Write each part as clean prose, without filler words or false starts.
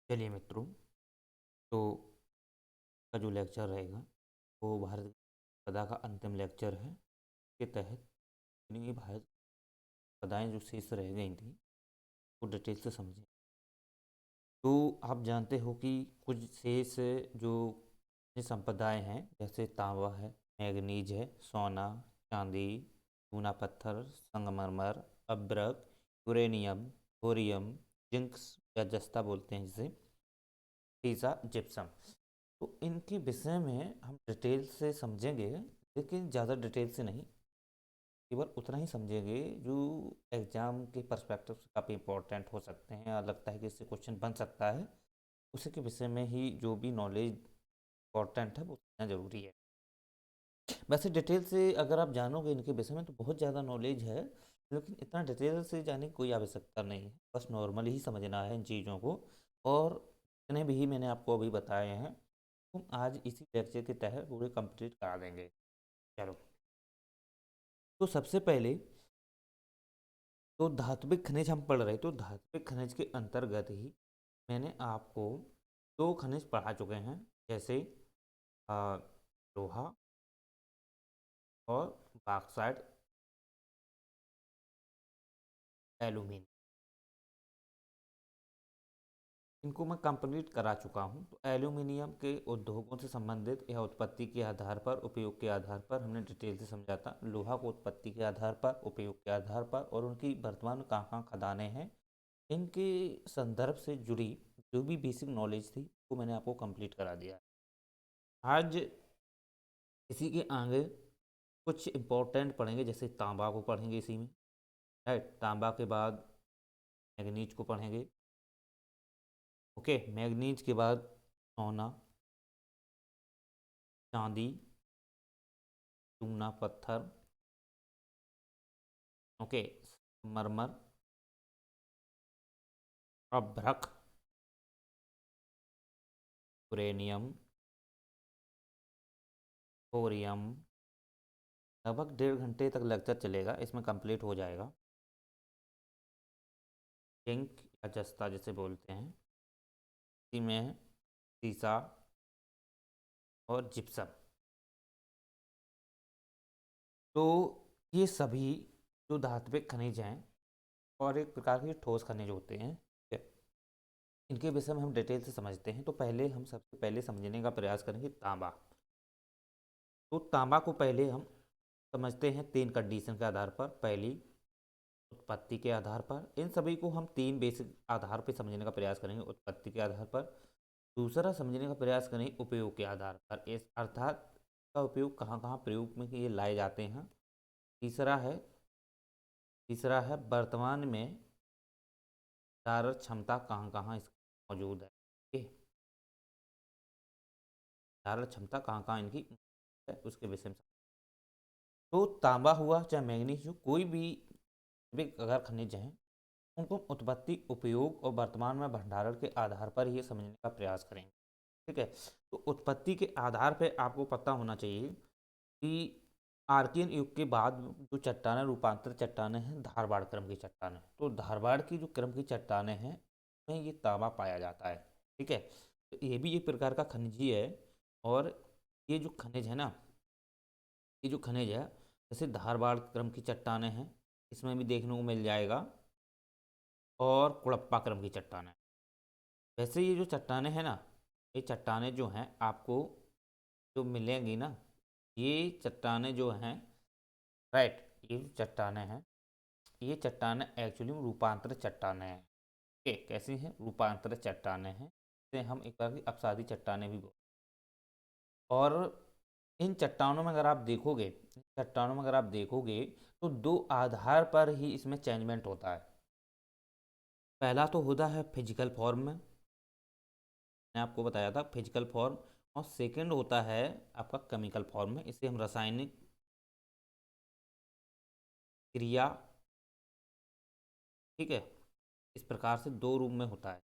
चलिए मित्रों, तो का जो लेक्चर रहेगा वो भारत गदा का अंतिम लेक्चर है। के तहत इन्हीं भारत गदाएँ जो शेष रह गई थी वो डिटेल से समझें। तो आप जानते हो कि कुछ शेष जो संपदाएं हैं, जैसे तांबा है, मैग्नीज है, सोना, चांदी, चूना पत्थर, संगमरमर, अब्रक, यूरेनियम, थोरियम, जिंक्स या जस्ता बोलते हैं जिसे, सीसा, जिप्सम। तो इनके विषय में हम डिटेल से समझेंगे, लेकिन ज़्यादा डिटेल से नहीं, केवल उतना ही समझेंगे जो एग्जाम के पर्सपेक्टिव से काफ़ी इंपॉर्टेंट हो सकते हैं या लगता है कि इससे क्वेश्चन बन सकता है। उसी के विषय में ही जो भी नॉलेज इंपॉर्टेंट है वो उतना ज़रूरी है। वैसे डिटेल से अगर आप जानोगे इनके विषय में तो बहुत ज़्यादा नॉलेज है, लेकिन इतना डिटेल से जाने की कोई आवश्यकता नहीं है। बस नॉर्मली ही समझना है इन चीज़ों को, और इतने भी ही मैंने आपको अभी बताए हैं। हम आज इसी लेक्चर के तहत पूरे कंप्लीट करा देंगे। चलो, तो सबसे पहले तो धात्विक खनिज हम पढ़ रहे, तो धात्विक खनिज के अंतर्गत ही मैंने आपको दो खनिज पढ़ा चुके हैं, जैसे लोहा और बॉक्साइट, एल्यूमीनियम। इनको मैं कंप्लीट करा चुका हूँ। तो एल्यूमिनियम के उद्योगों से संबंधित या उत्पत्ति के आधार पर, उपयोग के आधार पर हमने डिटेल से समझा था। लोहा को उत्पत्ति के आधार पर, उपयोग के आधार पर और उनकी वर्तमान में कहाँ कहाँ खदानें हैं, इनके संदर्भ से जुड़ी जो भी बेसिक नॉलेज थी वो मैंने आपको कंप्लीट करा दिया। आज इसी के आगे कुछ इम्पोर्टेंट पढ़ेंगे, जैसे तांबा को पढ़ेंगे इसी में, राइट। तांबा के बाद मैग्नीज को पढ़ेंगे। ओके, मैग्नीज के बाद सोना, चांदी, चूना पत्थर, ओके, मरमर, अभ्रक, यूरेनियम, थोरियम। लगभग 1.5 घंटे तक लेक्चर चलेगा, इसमें कंप्लीट हो जाएगा। जिंक या जस्ता जिसे बोलते हैं, इसी में है सीसा और जिप्सम। तो ये सभी जो धात्विक खनिज हैं और एक प्रकार के ठोस खनिज होते हैं, ठीक है? इनके विषय में हम डिटेल से समझते हैं। तो पहले हम सबसे पहले समझने का प्रयास करेंगे तांबा। तो तांबा को पहले हम समझते हैं 3 कंडीशन के आधार पर। पहली, उत्पत्ति के आधार पर। इन सभी को हम 3 बेसिक आधार पर समझने का प्रयास करेंगे, उत्पत्ति के आधार पर। दूसरा समझने का प्रयास करेंगे उपयोग के आधार पर, इस अर्थात का उपयोग कहाँ कहाँ प्रयोग में ये लाए जाते हैं। तीसरा है वर्तमान में धारण क्षमता कहाँ कहाँ इसकी मौजूद है, ठीक है? धारण क्षमता कहाँ कहाँ इनकी है उसके विषय में। तो तांबा हुआ चाहे मैग्नीज हो, कोई भी अगर खनिज हैं, उनको उत्पत्ति, उपयोग और वर्तमान में भंडारण के आधार पर ये समझने का प्रयास करेंगे, ठीक है। तो उत्पत्ति के आधार पर आपको पता होना चाहिए कि आर्कियन युग के बाद जो चट्टानें रूपांतर चट्टानें हैं, धारवाड़ क्रम की चट्टानें, तो धारवाड़ की जो क्रम की चट्टानें हैं में ये तांबा पाया जाता है, ठीक है। तो ये भी एक प्रकार का खनिज ही है। और ये जो खनिज है ना, ये जो खनिज है, जैसे धारवाड़ क्रम की चट्टानें हैं, इसमें भी देखने को मिल जाएगा, और कुड़प्पा क्रम की चट्टानें। वैसे ये जो चट्टानें हैं ना, ये चट्टानें जो हैं आपको जो मिलेंगी ना, ये चट्टानें जो हैं, राइट, ये जो चट्टानें हैं, ये चट्टानें एक्चुअली में रूपांतर चट्टानें हैं। ओके, कैसी हैं? रूपांतर चट्टानें हैं, इसे हम एक बार की अपसादी चट्टानें भी बोलते हैं। और इन चट्टानों में अगर आप देखोगे, तो 2 आधार पर ही इसमें चेंजमेंट होता है। पहला तो होता है फिजिकल फॉर्म में, मैंने आपको बताया था फिजिकल फॉर्म। और सेकंड होता है आपका केमिकल फॉर्म में, इसे हम रासायनिक क्रिया, ठीक है। इस प्रकार से 2 रूप में होता है।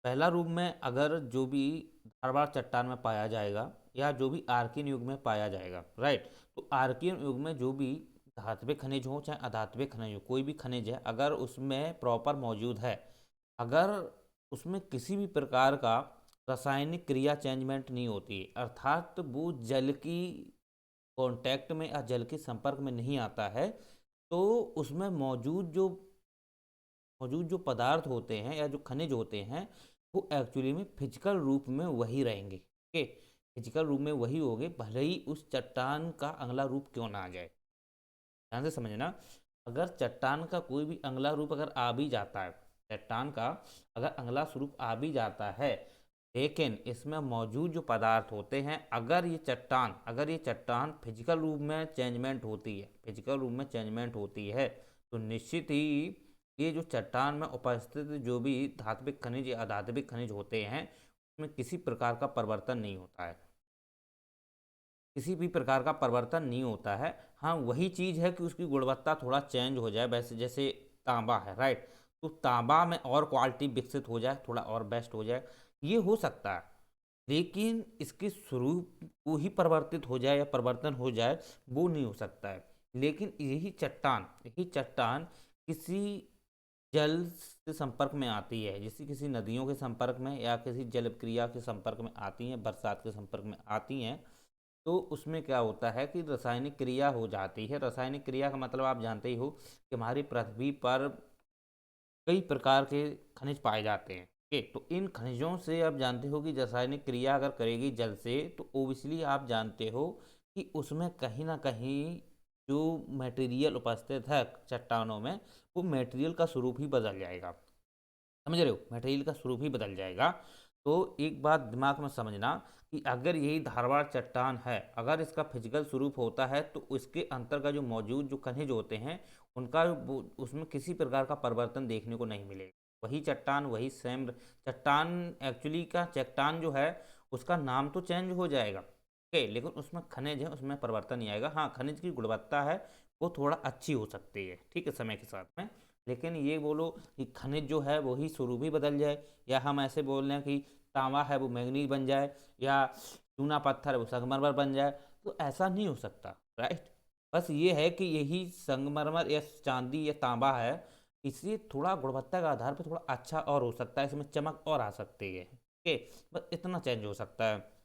पहला रूप में अगर जो भी धारवाड़ चट्टान में पाया जाएगा या जो भी आर्कियन युग में पाया जाएगा, राइट, तो आर्कियन युग में जो भी धात्विक खनिज हो चाहे अधात्विक खनिज हो, कोई भी खनिज है अगर उसमें प्रॉपर मौजूद है, अगर उसमें किसी भी प्रकार का रासायनिक क्रिया चेंजमेंट नहीं होती है, अर्थात वो जल की कांटेक्ट में या जल के संपर्क में नहीं आता है, तो उसमें मौजूद जो पदार्थ होते हैं या जो खनिज होते हैं वो एक्चुअली में फिजिकल रूप में वही रहेंगे। ओके, फिजिकल रूप में वही होंगे, भले ही उस चट्टान का अगला रूप क्यों ना आ जाए। ध्यान से समझना, अगर चट्टान का कोई भी अगला रूप अगर आ भी जाता है, चट्टान का अगर अगला स्वरूप आ भी जाता है, लेकिन इसमें मौजूद जो पदार्थ होते हैं, अगर ये चट्टान फिजिकल रूप में चेंजमेंट होती है तो निश्चित ही ये जो चट्टान में उपस्थित जो भी धात्विक खनिज या अधात्विक खनिज होते हैं उसमें किसी प्रकार का परिवर्तन नहीं होता है, किसी भी प्रकार का परिवर्तन नहीं होता है। हाँ, वही चीज़ है कि उसकी गुणवत्ता थोड़ा चेंज हो जाए, वैसे जैसे तांबा है, राइट, तो तांबा में और क्वालिटी विकसित हो जाए, थोड़ा और बेस्ट हो जाए, ये हो सकता है। लेकिन इसके स्वरूप को ही परिवर्तित हो जाए या परिवर्तन हो जाए, वो नहीं हो सकता है। लेकिन यही चट्टान किसी जल से संपर्क में आती है, जैसे किसी नदियों के संपर्क में या किसी जल क्रिया के संपर्क में आती हैं, बरसात के संपर्क में आती हैं, तो उसमें क्या होता है कि रासायनिक क्रिया हो जाती है। रासायनिक क्रिया का मतलब आप जानते ही हो कि हमारी पृथ्वी पर कई प्रकार के खनिज पाए जाते हैं। ओके, तो इन खनिजों से आप जानते हो कि रासायनिक क्रिया अगर करेगी जल से, तो ओबियसली आप जानते हो कि उसमें कहीं ना कहीं जो मटेरियल उपस्थित है चट्टानों में, वो मटेरियल का स्वरूप ही बदल जाएगा। समझ रहे हो, मटेरियल का स्वरूप ही बदल जाएगा। तो एक बात दिमाग में समझना कि अगर यही धारवाड़ चट्टान है, अगर इसका फिजिकल स्वरूप होता है तो उसके अंतर का जो मौजूद जो खनिज होते हैं उनका उसमें किसी प्रकार का परिवर्तन देखने को नहीं मिलेगा। वही चट्टान, वही सेम चट्टान, एक्चुअली का चट्टान जो है उसका नाम तो चेंज हो जाएगा, ओके, लेकिन उसमें खनिज है उसमें परिवर्तन नहीं आएगा। हाँ, खनिज की गुणवत्ता है वो थोड़ा अच्छी हो सकती है, ठीक है, समय के साथ में। लेकिन ये बोलो कि खनिज जो है वही स्वरूप ही बदल जाए, या हम ऐसे बोल रहे हैं कि तांबा है वो मैंगनीज बन जाए, या चूना पत्थर है वो संगमरमर बन जाए, तो ऐसा नहीं हो सकता, राइट। बस ये है कि यही संगमरमर या चांदी या तांबा है, इसलिए थोड़ा गुणवत्ता के आधार पर थोड़ा अच्छा और हो सकता है, इसमें चमक और आ सकती है, ओके, बस इतना चेंज हो सकता है।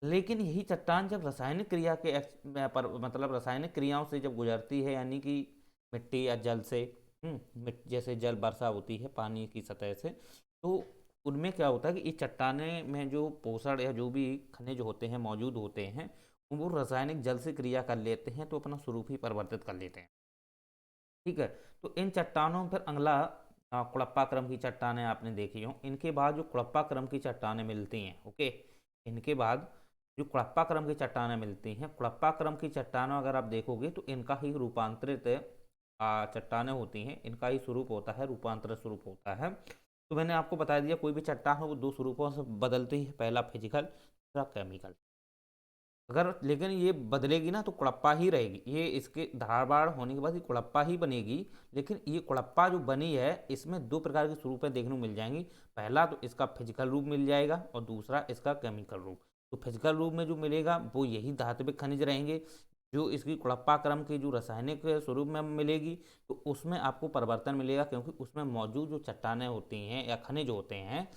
लेकिन यही चट्टान जब रासायनिक क्रिया के मतलब रासायनिक क्रियाओं से जब गुजरती है, यानी कि मिट्टी या जल से, जैसे जल वर्षा होती है पानी की सतह से, तो उनमें क्या होता है कि इस चट्टाने में जो पोषण या जो भी खनिज होते हैं मौजूद होते हैं, वो रासायनिक जल से क्रिया कर लेते हैं तो अपना स्वरूप ही परिवर्तित कर लेते हैं, ठीक है। तो इन चट्टानों पर अगला कुड़प्पा क्रम की चट्टानें आपने देखी हो, इनके बाद जो कुड़प्पा क्रम की चट्टानें मिलती हैं, ओके, इनके बाद जो कुड़प्पा क्रम की चट्टानें मिलती हैं, कुड़प्पा क्रम की चट्टानों अगर आप देखोगे तो इनका ही रूपांतरित चट्टानें होती हैं, इनका ही स्वरूप होता है, रूपांतरित स्वरूप होता है। तो मैंने आपको बता दिया कोई भी चट्टान हो वो दो स्वरूपों से बदलती है, पहला फिजिकल, दूसरा केमिकल। अगर लेकिन ये बदलेगी ना तो कुड़प्पा ही रहेगी, ये इसके धारबाड़ होने के बाद ये कुड़प्पा ही बनेगी। लेकिन ये कुड़प्पा जो बनी है इसमें दो प्रकार के स्वरूपें देखने को मिल जाएंगी, पहला तो इसका फिजिकल रूप मिल जाएगा और दूसरा इसका केमिकल रूप। तो फिजिकल रूप में जो मिलेगा वो यही धात्विक खनिज रहेंगे, जो इसकी कुड़प्पा क्रम की जो रासायनिक स्वरूप में मिलेगी तो उसमें आपको परिवर्तन मिलेगा, क्योंकि उसमें मौजूद जो चट्टानें होती हैं या खनिज होते हैं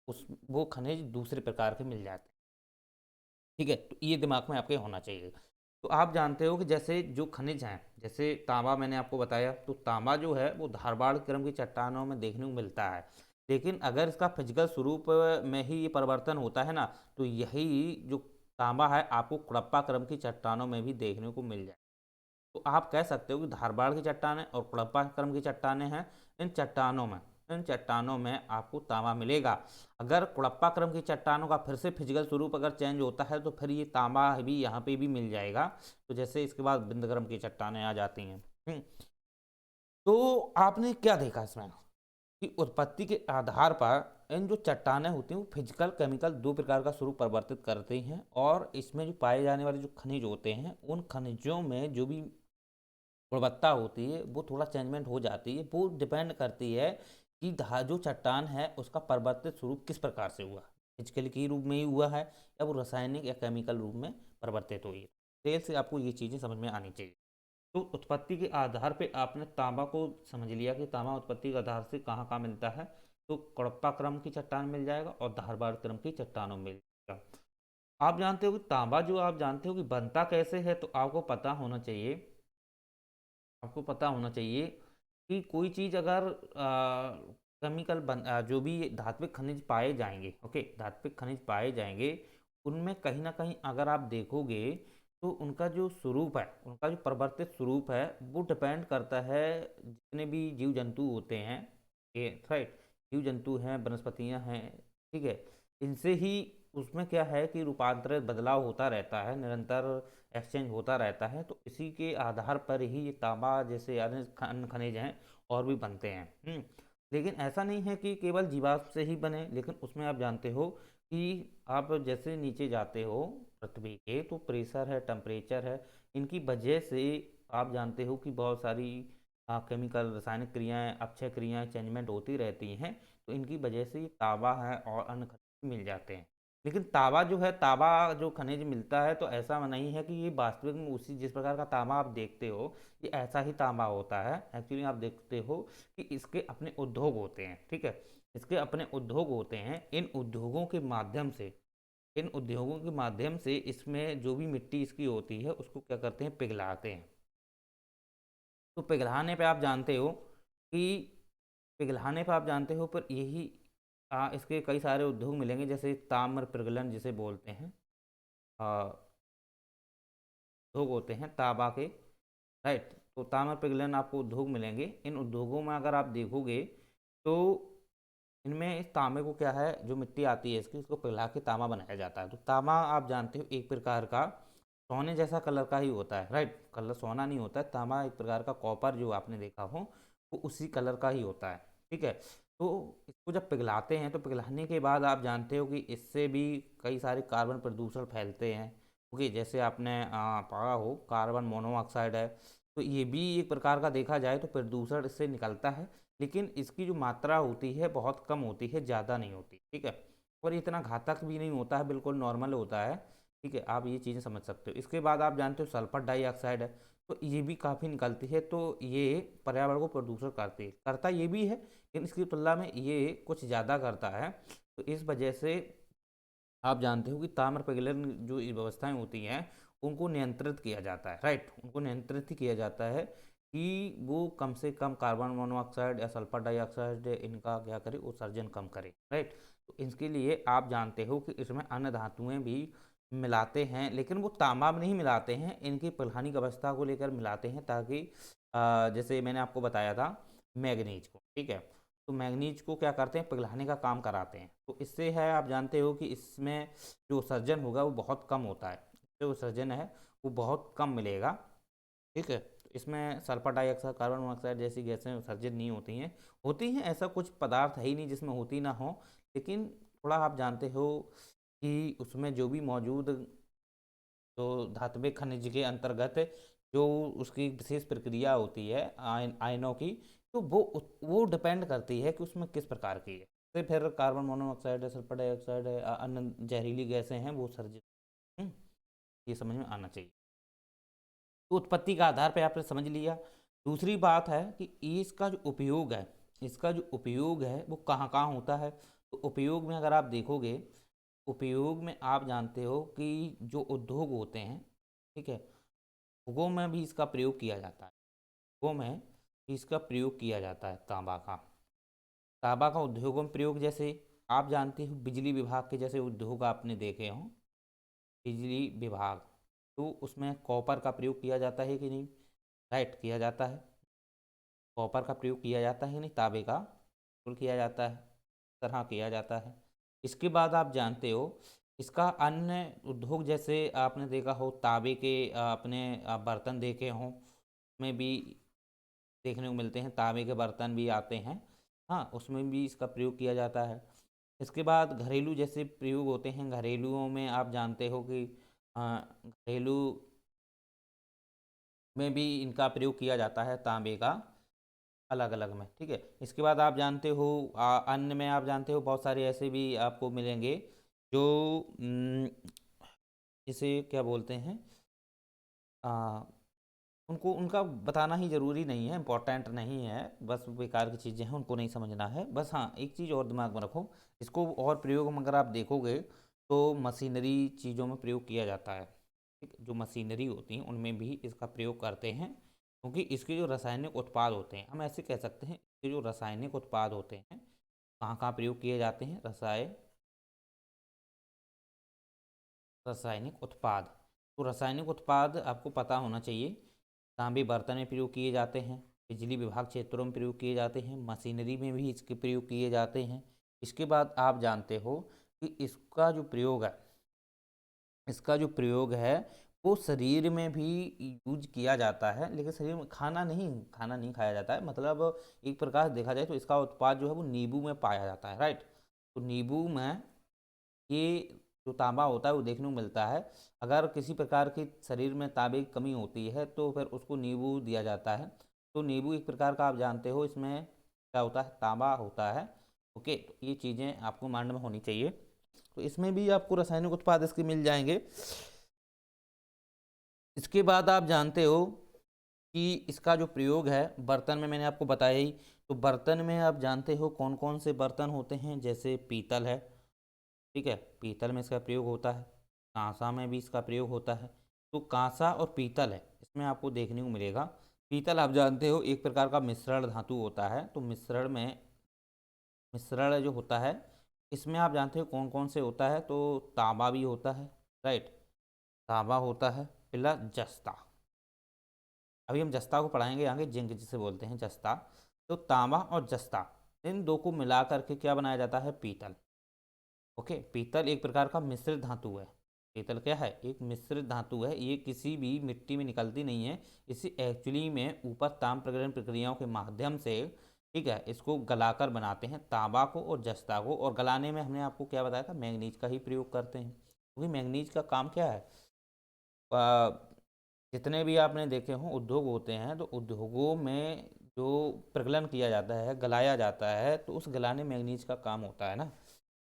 उस वो खनिज दूसरे प्रकार के मिल जाते हैं, ठीक है। तो ये दिमाग में आपके होना चाहिए। तो आप जानते हो कि जैसे जो खनिज हैं, जैसे तांबा मैंने आपको बताया, तो तांबा जो है वो धारबाड़ क्रम की चट्टानों में देखने को मिलता है। लेकिन अगर इसका फिजिकल स्वरूप में ही ये परिवर्तन होता है ना, तो यही जो तांबा है आपको कुड़प्पा क्रम की चट्टानों में भी देखने को मिल जाए। तो आप कह सकते हो कि धारबाड़ की चट्टानें और कुड़प्पा क्रम की चट्टानें हैं, इन चट्टानों में आपको तांबा मिलेगा। अगर कुड़प्पा क्रम की चट्टानों का फिर से फिजिकल स्वरूप अगर चेंज होता है तो फिर ये तांबा भी यहाँ पे भी मिल जाएगा। तो जैसे इसके बाद बिंद क्रम की चट्टानें आ जाती हैं। तो आपने क्या देखा इसमें कि उत्पत्ति के आधार पर इन जो चट्टानें होती हैं वो फिजिकल केमिकल दो प्रकार का स्वरूप परिवर्तित करते हैं, और इसमें जो पाए जाने वाले जो खनिज होते हैं उन खनिजों में जो भी गुणवत्ता होती है वो थोड़ा चेंजमेंट हो जाती है। वो डिपेंड करती है कि जो चट्टान है उसका परिवर्तित स्वरूप किस प्रकार से हुआ, फिजिकल के रूप में ही हुआ है या वो रासायनिक या केमिकल रूप में परिवर्तित हुई है। तेल से आपको ये चीज़ें समझ में आनी चाहिए। तो उत्पत्ति के आधार पे आपने तांबा को समझ लिया कि तांबा उत्पत्ति के आधार से कहाँ कहाँ मिलता है, तो कडप्पा क्रम की चट्टान मिल जाएगा और धारवाड़ क्रम की चट्टानों में मिल जाएगा। आप जानते हो कि तांबा जो आप जानते हो कि बनता कैसे है, तो आपको पता होना चाहिए कि कोई चीज़ अगर जो भी धात्विक खनिज पाए जाएंगे, ओके, धात्विक खनिज पाए जाएंगे, उनमें कहीं ना कहीं अगर आप देखोगे तो उनका जो स्वरूप है, उनका जो परिवर्तित स्वरूप है, वो डिपेंड करता है जितने भी जीव जंतु होते हैं, ये राइट, जीव जंतु हैं, वनस्पतियां हैं, ठीक है, इनसे ही उसमें क्या है कि रूपांतरित बदलाव होता रहता है, निरंतर एक्सचेंज होता रहता है। तो इसी के आधार पर ही ये तांबा जैसे अन्य खनिज हैं और भी बनते हैं। लेकिन ऐसा नहीं है कि केवल जीवाश्म से ही बने, लेकिन उसमें आप जानते हो कि आप जैसे नीचे जाते हो पृथ्वी के, तो प्रेशर है, टेम्परेचर है, इनकी वजह से आप जानते हो कि बहुत सारी केमिकल रासायनिक क्रियाएं, अपचय क्रियाएं, चेंजमेंट होती रहती हैं। तो इनकी वजह से ये तांबा है और अन्य खनिज मिल जाते हैं। लेकिन तांबा जो है, तांबा जो खनिज मिलता है, तो ऐसा नहीं है कि ये वास्तविक में उसी जिस प्रकार का तांबा आप देखते हो ये ऐसा ही तांबा होता है। एक्चुअली आप देखते हो कि इसके अपने उद्योग होते हैं, ठीक है, इसके अपने उद्योग होते हैं। इन उद्योगों के माध्यम से इसमें जो भी मिट्टी इसकी होती है उसको क्या करते हैं, पिघलाते हैं। तो पिघलाने पे आप जानते हो पर यही इसके कई सारे उद्योग मिलेंगे, जैसे ताम्र प्रगलन जिसे बोलते हैं, आ, उद्योग होते हैं तांबा के, राइट। तो ताम्र पिघलन आपको उद्योग मिलेंगे। इन उद्योगों में अगर आप देखोगे तो इनमें इस तांबे को क्या है, जो मिट्टी आती है इसकी, इसको पिघला के तांबा बनाया जाता है। तो तांबा आप जानते हो एक प्रकार का सोने जैसा कलर का ही होता है, राइट, कलर सोना नहीं होता है, तांबा एक प्रकार का कॉपर जो आपने देखा हो वो उसी कलर का ही होता है, ठीक है। तो इसको जब पिघलाते हैं तो पिघलाने के बाद आप जानते हो कि इससे भी कई सारे कार्बन प्रदूषण फैलते हैं, ओके, जैसे आपने पढ़ा हो कार्बन मोनोऑक्साइड है। तो ये भी एक प्रकार का देखा जाए तो प्रदूषण इससे निकलता है, लेकिन इसकी जो मात्रा होती है बहुत कम होती है, ज़्यादा नहीं होती, ठीक है, और इतना घातक भी नहीं होता है, बिल्कुल नॉर्मल होता है, ठीक है। आप ये चीज़ें समझ सकते हो। इसके बाद आप जानते हो सल्फर डाइऑक्साइड है, तो ये भी काफ़ी निकलती है, तो ये पर्यावरण को प्रदूषण करता ये भी है, लेकिन इसकी तुलना में ये कुछ ज़्यादा करता है। तो इस वजह से आप जानते हो कि ताम्र प्रगलन जो ये व्यवस्थाएं होती हैं उनको नियंत्रित किया जाता है, राइट, उनको नियंत्रित ही किया जाता है कि वो कम से कम कार्बन मोनोऑक्साइड या सल्फर डाइऑक्साइड इनका क्या करे, उत्सर्जन कम करे, राइट। तो इसके लिए आप जानते हो कि इसमें अन्य धातुएं भी मिलाते हैं, लेकिन वो तांबा में नहीं मिलाते हैं, इनकी पिघलानी की अवस्था को लेकर मिलाते हैं, ताकि जैसे मैंने आपको बताया था मैग्नीज को, ठीक है, तो मैग्नीज को क्या करते हैं, पिघलाने का काम कराते हैं। तो इससे है आप जानते हो कि इसमें जो उत्सर्जन होगा वो बहुत कम होता है, जो उत्सर्जन है वो बहुत कम मिलेगा, ठीक है। तो इसमें सल्फर डाइऑक्साइड, कार्बन मोनोऑक्साइड जैसी गैसें उत्सर्जित नहीं होती हैं ऐसा कुछ पदार्थ है ही नहीं जिसमें होती ना हो। लेकिन थोड़ा आप जानते हो कि उसमें जो भी मौजूद जो धात्विक खनिज के अंतर्गत जो उसकी विशेष प्रक्रिया होती है आयनों की, तो वो डिपेंड करती है कि उसमें किस प्रकार की है। तो फिर कार्बन मोनोऑक्साइड है, सल्फर डाइऑक्साइड है, अन्य जहरीली गैसें हैं वो सर्जित, हम्म, ये समझ में आना चाहिए। तो उत्पत्ति का आधार पे आपने समझ लिया। दूसरी बात है कि इसका जो उपयोग है वो कहाँ कहाँ होता है। तो उपयोग में अगर आप देखोगे, उपयोग में आप जानते हो कि जो उद्योग होते हैं, ठीक है, उद्योगों में भी इसका प्रयोग किया जाता है, उद्योगों में भी इसका प्रयोग किया जाता है तांबा का उद्योगों में प्रयोग, जैसे आप जानते हो बिजली विभाग के जैसे उद्योग आपने देखे हों, बिजली विभाग, तो उसमें कॉपर का प्रयोग किया जाता है कि नहीं, राइट, किया जाता है, कॉपर का प्रयोग किया जाता है नहीं, तांबे का बिल्कुल किया जाता है, तरह किया जाता है। इसके बाद आप जानते हो इसका अन्य उद्योग, जैसे आपने देखा हो तांबे के अपने बर्तन देखे हों, में भी देखने को मिलते हैं, तांबे के बर्तन भी आते हैं, हाँ, उसमें भी इसका प्रयोग किया जाता है। इसके बाद घरेलू जैसे प्रयोग होते हैं, घरेलुओं में आप जानते हो कि घरेलू में भी इनका प्रयोग किया जाता है तांबे का, अलग अलग में, ठीक है। इसके बाद आप जानते हो अन्य में आप जानते हो बहुत सारे ऐसे भी आपको मिलेंगे जो इसे क्या बोलते हैं, उनको उनका बताना ही ज़रूरी नहीं है, इम्पोर्टेंट नहीं है, बस बेकार की चीज़ें हैं, उनको नहीं समझना है बस। हाँ, एक चीज़ और दिमाग में रखो, इसको और प्रयोग में अगर आप देखोगे तो मशीनरी चीज़ों में प्रयोग किया जाता है। ठीक, जो मशीनरी होती हैं उनमें भी इसका प्रयोग करते हैं, क्योंकि इसके जो रासायनिक उत्पाद होते हैं, हम ऐसे कह सकते हैं, इसके जो रासायनिक उत्पाद होते हैं कहाँ कहाँ प्रयोग किए जाते हैं। रासायनिक उत्पाद, तो रासायनिक उत्पाद आपको पता होना चाहिए। तांबे बर्तन में प्रयोग किए जाते हैं, बिजली विभाग क्षेत्रों में प्रयोग किए जाते हैं, मशीनरी में भी इसके प्रयोग किए जाते हैं। इसके बाद आप जानते हो कि इसका जो प्रयोग है वो शरीर में भी यूज किया जाता है, लेकिन शरीर में खाना नहीं खाया जाता है। मतलब एक प्रकार से देखा जाए तो इसका उत्पाद जो है वो नींबू में पाया जाता है, राइट। तो नींबू में ये जो तांबा होता है वो देखने को मिलता है। अगर किसी प्रकार की शरीर में तांबे की कमी होती है तो फिर उसको नींबू दिया जाता है। तो नींबू एक प्रकार का आप जानते हो इसमें क्या होता है, तांबा होता है। ओके, तो ये चीज़ें आपको माइंड में होनी चाहिए। तो इसमें भी आपको रासायनिक उत्पाद इसके मिल जाएंगे। इसके बाद आप जानते हो कि इसका जो प्रयोग है बर्तन में, मैंने आपको बताया ही। तो बर्तन में आप जानते हो कौन कौन से बर्तन होते हैं, जैसे पीतल है, ठीक है, पीतल में इसका प्रयोग होता है। कांसा में भी इसका प्रयोग होता है। तो कांसा और पीतल है इसमें आपको देखने को मिलेगा। पीतल आप जानते हो एक प्रकार का मिश्रण धातु होता है। तो मिश्रण जो होता है इसमें आप जानते हो कौन कौन से होता है। तो तांबा भी होता है, राइट, तांबा होता है, प्लस जस्ता। अभी हम जस्ता को पढ़ाएंगे आगे, जिंक जिसे बोलते हैं जस्ता। तो तांबा और जस्ता, इन दो को मिला करके क्या बनाया जाता है, पीतल। ओके, पीतल एक प्रकार का मिश्रित धातु है। पीतल क्या है, एक मिश्रित धातु है। ये किसी भी मिट्टी में निकलती नहीं है। इसे एक्चुअली में ऊपर ताम प्रकरण प्रक्रियाओं के माध्यम से, ठीक है, इसको गलाकर बनाते हैं, तांबा को और जस्ता को। और गलाने में हमने आपको क्या बताया था, मैंगनीज का ही प्रयोग करते हैं, क्योंकि मैंगनीज का काम क्या है, आ, जितने भी आपने देखे हों उद्योग होते हैं, तो उद्योगों में जो प्रगलन किया जाता है, गलाया जाता है, तो उस गलाने मैंगनीज का काम होता है ना।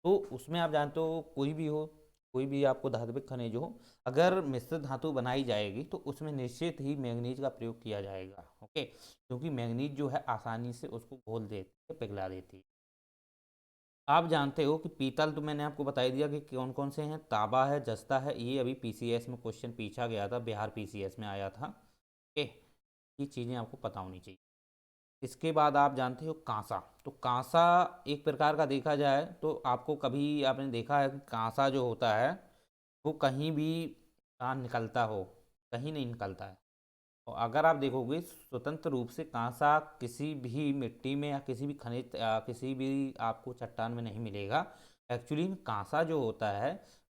तो उसमें आप जानते हो कोई भी आपको धात्विक खनिज हो, अगर मिश्रित धातु बनाई जाएगी तो उसमें निश्चित ही मैंगनीज का प्रयोग किया जाएगा। ओके, क्योंकि मैंगनीज जो है आसानी से उसको घोल देती है, पिघला देती है। आप जानते हो कि पीतल तो मैंने आपको बता ही दिया कि कौन कौन से हैं, तांबा है, जस्ता है। ये अभी पीसीएस में क्वेश्चन पूछा गया था, बिहार पीसीएस में आया था। ओके, ये चीज़ें आपको पता होनी चाहिए। इसके बाद आप जानते हो कांसा। तो कांसा एक प्रकार का देखा जाए तो आपको कभी आपने देखा है कि कांसा जो होता है वो कहीं भी निकलता हो, कहीं नहीं निकलता है। और अगर आप देखोगे स्वतंत्र रूप से कांसा किसी भी मिट्टी में या किसी भी खनिज किसी भी आपको चट्टान में नहीं मिलेगा। एक्चुअली कांसा जो होता है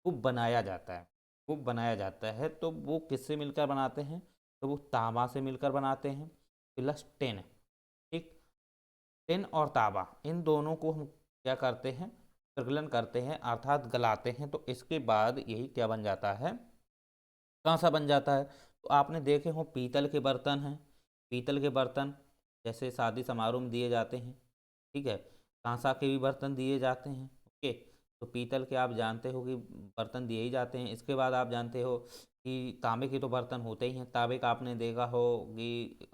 वो बनाया जाता है, तो वो किससे मिलकर बनाते हैं, तो वो तांबा से मिलकर बनाते हैं, प्लस टेन। ठीक, टिन और तांबा इन दोनों को हम क्या करते हैं, प्रगलन करते हैं, अर्थात गलाते हैं। तो इसके बाद यही क्या बन जाता है, कांसा बन जाता है। तो आपने देखे हो पीतल के बर्तन हैं, पीतल के बर्तन जैसे शादी समारोह में दिए जाते हैं, ठीक है, कांसा के भी बर्तन दिए जाते हैं। ओके, तो पीतल के आप जानते हो कि बर्तन दिए ही जाते हैं। इसके बाद आप जानते हो कि तांबे के तो बर्तन होते ही हैं। तांबे का आपने देखा हो कि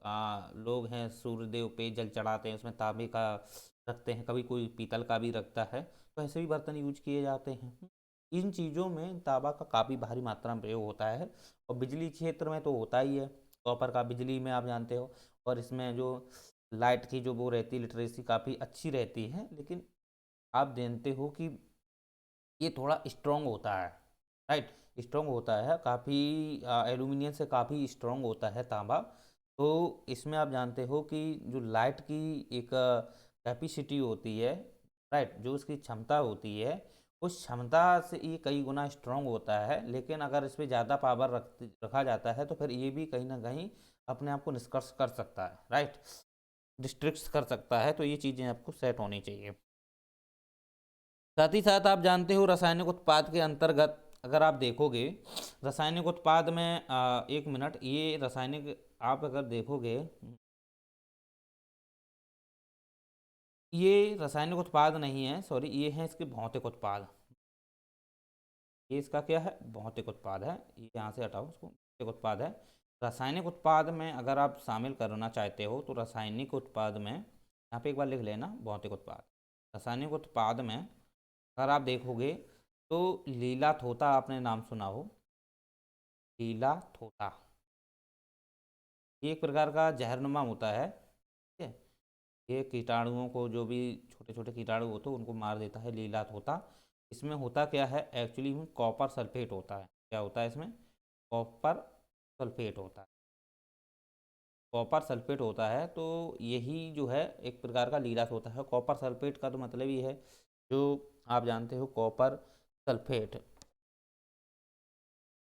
लोग हैं सूर्यदेव पे जल चढ़ाते हैं, उसमें तांबे का रखते हैं, कभी कोई पीतल का भी रखता है। तो ऐसे भी बर्तन यूज किए जाते हैं। इन चीज़ों में तांबा का काफ़ी भारी मात्रा में प्रयोग होता है। और बिजली क्षेत्र में तो होता ही है, कॉपर का बिजली में आप जानते हो। और इसमें जो लाइट की जो वो रहती है, लिटरेसी काफ़ी अच्छी रहती है। लेकिन आप जानते हो कि ये थोड़ा स्ट्रॉन्ग होता है, राइट, स्ट्रॉन्ग होता है काफ़ी। एल्यूमिनियम से काफ़ी स्ट्रॉन्ग होता है तांबा। तो इसमें आप जानते हो कि जो लाइट की एक कैपेसिटी होती है, राइट, जो उसकी क्षमता होती है, उस क्षमता से ये कई गुना स्ट्रॉन्ग होता है। लेकिन अगर इस पर ज़्यादा पावर रखा जाता है तो फिर ये भी कहीं ना कहीं अपने आप को निष्कर्ष कर सकता है, राइट, डिस्ट्रिक्ट कर सकता है। तो ये चीज़ें आपको सेट होनी चाहिए। साथ ही साथ आप जानते हो रासायनिक उत्पाद के अंतर्गत अगर आप देखोगे, रासायनिक उत्पाद में एक मिनट, ये रासायनिक आप अगर देखोगे, ये रासायनिक उत्पाद नहीं है, सॉरी, ये है इसके भौतिक उत्पाद। ये इसका क्या है, भौतिक उत्पाद है। ये यहाँ से हटाओ, उसको भौतिक उत्पाद है। रासायनिक उत्पाद में अगर आप शामिल करना चाहते हो तो रासायनिक उत्पाद में यहाँ पे एक बार लिख लेना भौतिक उत्पाद। रासायनिक उत्पाद में अगर आप देखोगे तो लीला थोथा आपने नाम सुना हो, लीला थोथा, ये एक प्रकार का जहरनुमा होता है, ठीक है। ये कीटाणुओं को, जो भी छोटे छोटे कीटाणु होते हैं उनको मार देता है लीला थोथा। इसमें होता क्या है एक्चुअली में, कॉपर सल्फेट होता है। क्या होता है इसमें? कॉपर सल्फेट होता है। कॉपर सल्फेट होता है, तो यही जो है एक प्रकार का लीलास होता है। कॉपर सल्फेट का तो मतलब ही है, जो आप जानते हो कॉपर सल्फेट।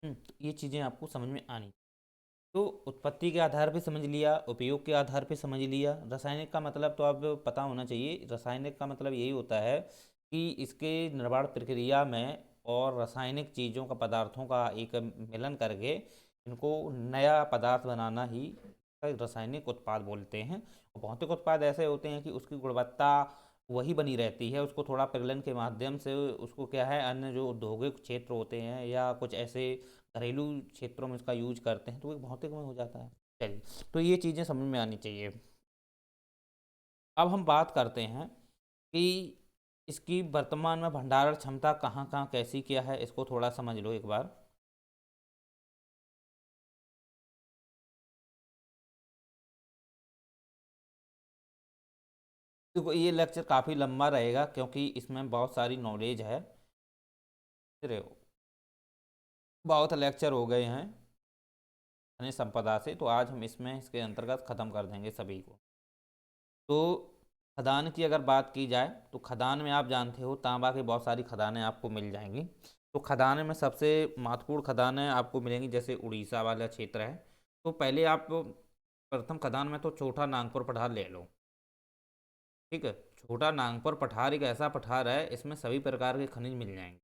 तो ये चीज़ें आपको समझ में आनी। तो उत्पत्ति के आधार पे समझ लिया, उपयोग के आधार पे समझ लिया। रासायनिक का मतलब तो आप पता होना चाहिए। रासायनिक का मतलब यही होता है कि इसके निर्माण प्रक्रिया में और रासायनिक चीज़ों का, पदार्थों का एक मिलन करके इनको नया पदार्थ बनाना ही रासायनिक उत्पाद बोलते हैं। और भौतिक उत्पाद ऐसे होते हैं कि उसकी गुणवत्ता वही बनी रहती है, उसको थोड़ा प्रगलन के माध्यम से उसको क्या है, अन्य जो औद्योगिक क्षेत्र होते हैं या कुछ ऐसे घरेलू क्षेत्रों में इसका यूज करते हैं, तो वो भौतिक में हो जाता है। चलिए, तो ये चीज़ें समझ में आनी चाहिए। अब हम बात करते हैं कि इसकी वर्तमान में भंडारण क्षमता कहाँ कहाँ कैसी क्या है, इसको थोड़ा समझ लो एक बार। देखो, ये लेक्चर काफ़ी लंबा रहेगा क्योंकि इसमें बहुत सारी नॉलेज है। रहे हो, बहुत लेक्चर हो गए हैं खनिज संपदा से, तो आज हम इसमें इसके अंतर्गत ख़त्म कर देंगे सभी को। तो खदान की अगर बात की जाए तो खदान में आप जानते हो तांबा की बहुत सारी खदानें आपको मिल जाएंगी। तो खदान में सबसे महत्वपूर्ण खदानें आपको मिलेंगी, जैसे उड़ीसा वाला क्षेत्र है। तो पहले आप प्रथम खदान में तो छोटा नागपुर पठार ले लो, ठीक है। छोटा नागपुर पठार एक ऐसा पठार है, इसमें सभी प्रकार के खनिज मिल जाएंगे।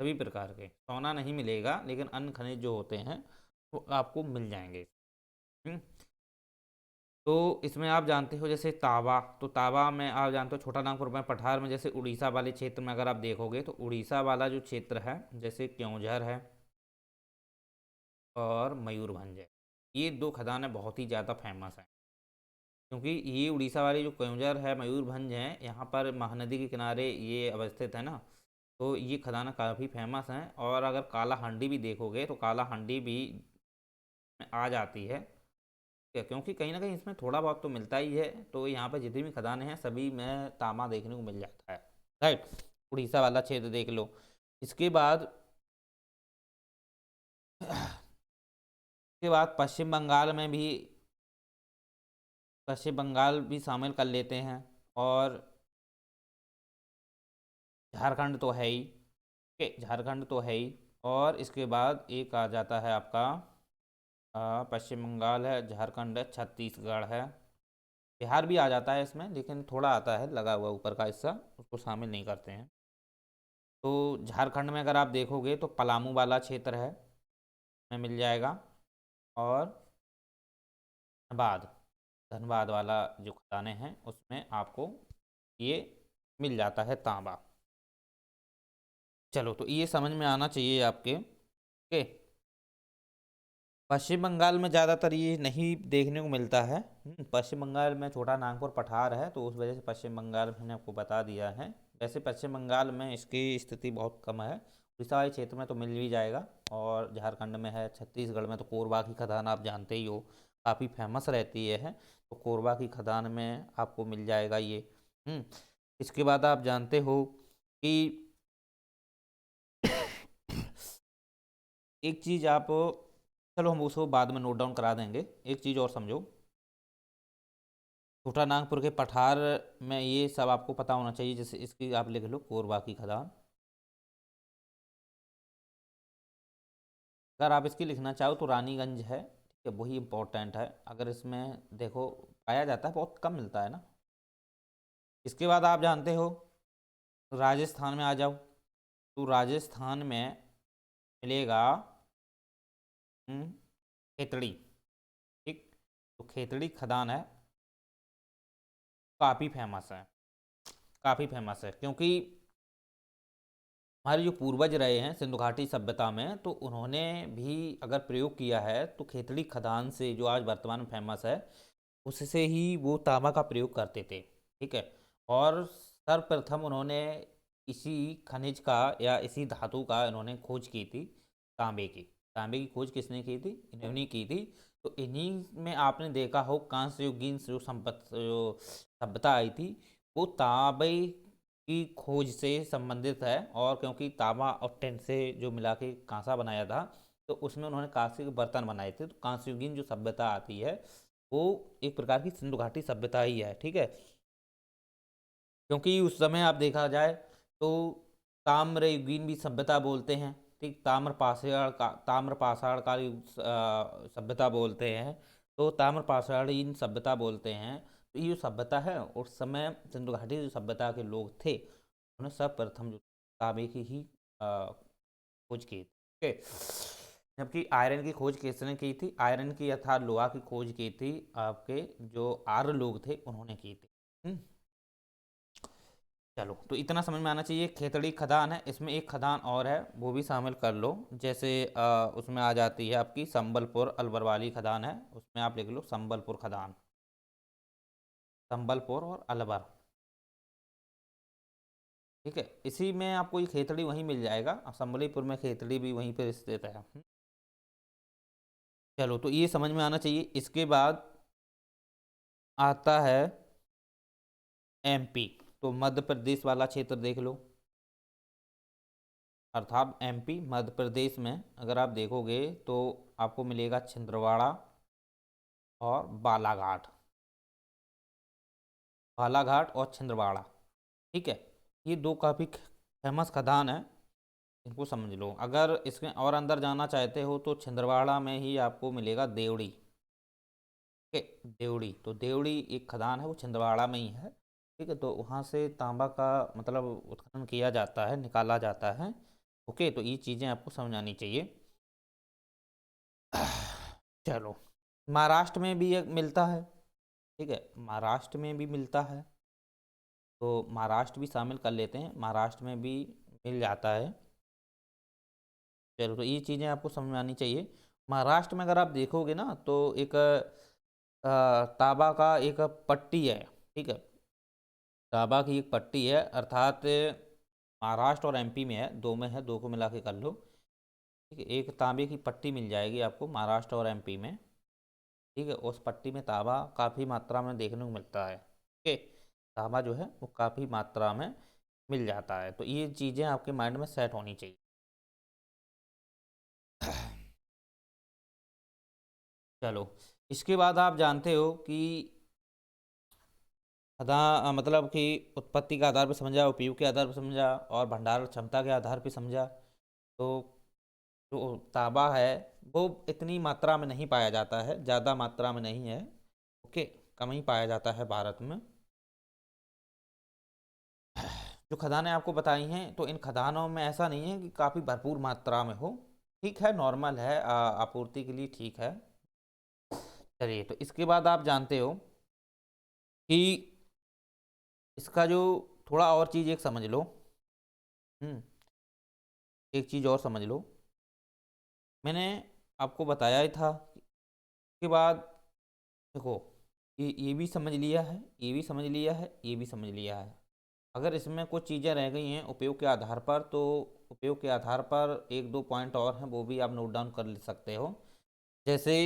सभी प्रकार के, सोना नहीं मिलेगा लेकिन अन्य खनिज जो होते हैं वो आपको मिल जाएंगे। हम्म। तो इसमें आप जानते हो जैसे तावा, तो तावा में आप जानते हो छोटा नागपुर में पठार में, जैसे उड़ीसा वाले क्षेत्र में अगर आप देखोगे तो उड़ीसा वाला जो क्षेत्र है, जैसे क्योंझर है और मयूरभंज है, ये दो खदानें बहुत ही ज़्यादा फेमस हैं। क्योंकि ये उड़ीसा वाली जो क्योंझर है, मयूरभंज है, यहाँ पर महानदी के किनारे ये अवस्थित है ना, तो ये खदानें काफ़ी फेमस हैं। और अगर काला हांडी भी देखोगे तो काला हांडी भी आ जाती है, क्योंकि कहीं ना कहीं इसमें थोड़ा बहुत तो मिलता ही है। तो यहाँ पर जितनी भी खदानें हैं सभी में तांबा देखने को मिल जाता है, राइट। उड़ीसा वाला क्षेत्र देख लो। इसके बाद पश्चिम बंगाल में भी, पश्चिम बंगाल भी शामिल कर लेते हैं। और झारखंड तो है ही, ठीक है, झारखंड तो है ही। और इसके बाद एक आ जाता है आपका पश्चिम बंगाल है, झारखंड है, छत्तीसगढ़ है, बिहार भी आ जाता है इसमें, लेकिन थोड़ा आता है लगा हुआ ऊपर का हिस्सा, उसको शामिल नहीं करते हैं। तो झारखंड में अगर आप देखोगे तो पलामू वाला क्षेत्र है, में मिल जाएगा। और धनबाद, धनबाद वाला जो खदानें हैं उसमें आपको ये मिल जाता है तांबा। चलो, तो ये समझ में आना चाहिए आपके, ओके। पश्चिम बंगाल में ज़्यादातर ये नहीं देखने को मिलता है। पश्चिम बंगाल में छोटा नागपुर पठार है, तो उस वजह से पश्चिम बंगाल मैंने आपको बता दिया है। वैसे पश्चिम बंगाल में इसकी स्थिति बहुत कम है। उड़ीसा वाले क्षेत्र में तो मिल भी जाएगा, और झारखंड में है, छत्तीसगढ़ में तो कोरबा की खदान आप जानते ही हो, काफ़ी फेमस रहती है। तो कोरबा की खदान में आपको मिल जाएगा ये। इसके बाद आप जानते हो कि एक चीज़ आप, चलो हम उसको बाद में नोट डाउन करा देंगे। एक चीज़ और समझो, छोटा नागपुर के पठार में ये सब आपको पता होना चाहिए। जैसे इसकी आप लिख लो कोरबा की खदान। अगर आप इसकी लिखना चाहो तो रानीगंज है, ठीक है, वही इंपॉर्टेंट है। अगर इसमें देखो पाया जाता है, बहुत कम मिलता है ना। इसके बाद आप जानते हो राजस्थान में आ जाओ, तो राजस्थान में मिलेगा खेतड़ी, ठीक। तो खेतड़ी खदान है, काफ़ी फेमस है, काफ़ी फेमस है, क्योंकि हमारे जो पूर्वज रहे हैं सिंधु घाटी सभ्यता में, तो उन्होंने भी अगर प्रयोग किया है तो खेतड़ी खदान से, जो आज वर्तमान में फेमस है, उससे ही वो तांबा का प्रयोग करते थे। ठीक है। और सर्वप्रथम उन्होंने इसी खनिज का या इसी धातु का इन्होंने खोज की थी, तांबे की। तांबे की खोज किसने की थी? इन्होंने की थी। तो इन्हीं में आपने देखा हो कांस्य युगीन जो सभ्यता आई थी, वो तांबे की खोज से संबंधित है। और क्योंकि तांबा और टिन से जो मिला के कांसा बनाया था, तो उसमें उन्होंने कांसे के बर्तन बनाए थे। तो कांस्य युगीन जो सभ्यता आती है वो एक प्रकार की सिंधु घाटी सभ्यता ही है। ठीक है। क्योंकि उस समय आप देखा जाए तो ताम्र युगीन भी सभ्यता बोलते हैं। ठीक। ताम्र पाषाण काल सभ्यता बोलते हैं। तो ताम्र पाषाणीन सभ्यता बोलते हैं। तो ये जो सभ्यता है, उस समय सिंधु घाटी जो सभ्यता के लोग थे, उन्होंने सर्वप्रथम जो तांबे की ही खोज की। ठीक है। जबकि आयरन की खोज किसने की थी? आयरन की अर्थात लोहा की खोज की थी आपके जो आर्य लोग थे, उन्होंने की थी। चलो, तो इतना समझ में आना चाहिए। खेतड़ी खदान है, इसमें एक खदान और है, वो भी शामिल कर लो। जैसे उसमें आ जाती है आपकी संबलपुर अलवर वाली खदान है, उसमें आप लिख लो संबलपुर खदान। संबलपुर और अलवर। ठीक है। इसी में आपको ये खेतड़ी वहीं मिल जाएगा। अब संबलीपुर में खेतड़ी भी वहीं पर स्थित है। चलो, तो ये समझ में आना चाहिए। इसके बाद आता है एमपी। तो मध्य प्रदेश वाला क्षेत्र देख लो। अर्थात एमपी मध्य प्रदेश में अगर आप देखोगे तो आपको मिलेगा छिंदवाड़ा और बालाघाट। बालाघाट और छिंदवाड़ा। ठीक है। ये दो काफ़ी फेमस खदान है, इनको समझ लो। अगर इसमें और अंदर जाना चाहते हो तो छिंदवाड़ा में ही आपको मिलेगा देवड़ी। ठीक है। देवड़ी, तो देवड़ी एक खदान है, वो छिंदवाड़ा में ही है। ठीक है। तो वहाँ से तांबा का मतलब उत्खनन किया जाता है, निकाला जाता है। ओके, तो ये चीज़ें आपको समझ आनी चाहिए। चलो, महाराष्ट्र में भी एक मिलता है। ठीक है। महाराष्ट्र में भी मिलता है, तो महाराष्ट्र भी शामिल कर लेते हैं। महाराष्ट्र में भी मिल जाता है। चलो, तो ये चीज़ें आपको समझ में आनी चाहिए। महाराष्ट्र में अगर आप देखोगे ना, तो एक तांबा का एक पट्टी है। ठीक है। तांबा की एक पट्टी है, अर्थात महाराष्ट्र और एमपी में है, दो में है, दो को मिला के कर लो। ठीक है। एक तांबे की पट्टी मिल जाएगी आपको महाराष्ट्र और एमपी में। ठीक है। उस पट्टी में तांबा काफ़ी मात्रा में देखने को मिलता है। ठीक है। तांबा जो है वो काफ़ी मात्रा में मिल जाता है। तो ये चीज़ें आपके माइंड में सेट होनी चाहिए। चलो, इसके बाद आप जानते हो कि मतलब कि उत्पत्ति के आधार पर समझा, उपयोग के आधार पर समझा और भंडारण क्षमता के आधार पर समझा। तो जो तांबा है वो इतनी मात्रा में नहीं पाया जाता है, ज़्यादा मात्रा में नहीं है। ओके, कम ही पाया जाता है भारत में। जो खदानें आपको बताई हैं, तो इन खदानों में ऐसा नहीं है कि काफ़ी भरपूर मात्रा में हो। ठीक है, नॉर्मल है, आपूर्ति के लिए ठीक है। चलिए, तो इसके बाद आप जानते हो कि इसका जो थोड़ा और चीज़ एक समझ लो। हम्म एक चीज़ और समझ लो। मैंने आपको बताया ही था। उसके बाद देखो, ये भी समझ लिया है, ये भी समझ लिया है, ये भी समझ लिया है। अगर इसमें कुछ चीज़ें रह गई हैं उपयोग के आधार पर, तो उपयोग के आधार पर एक दो पॉइंट और हैं, वो भी आप नोट डाउन कर सकते हो। जैसे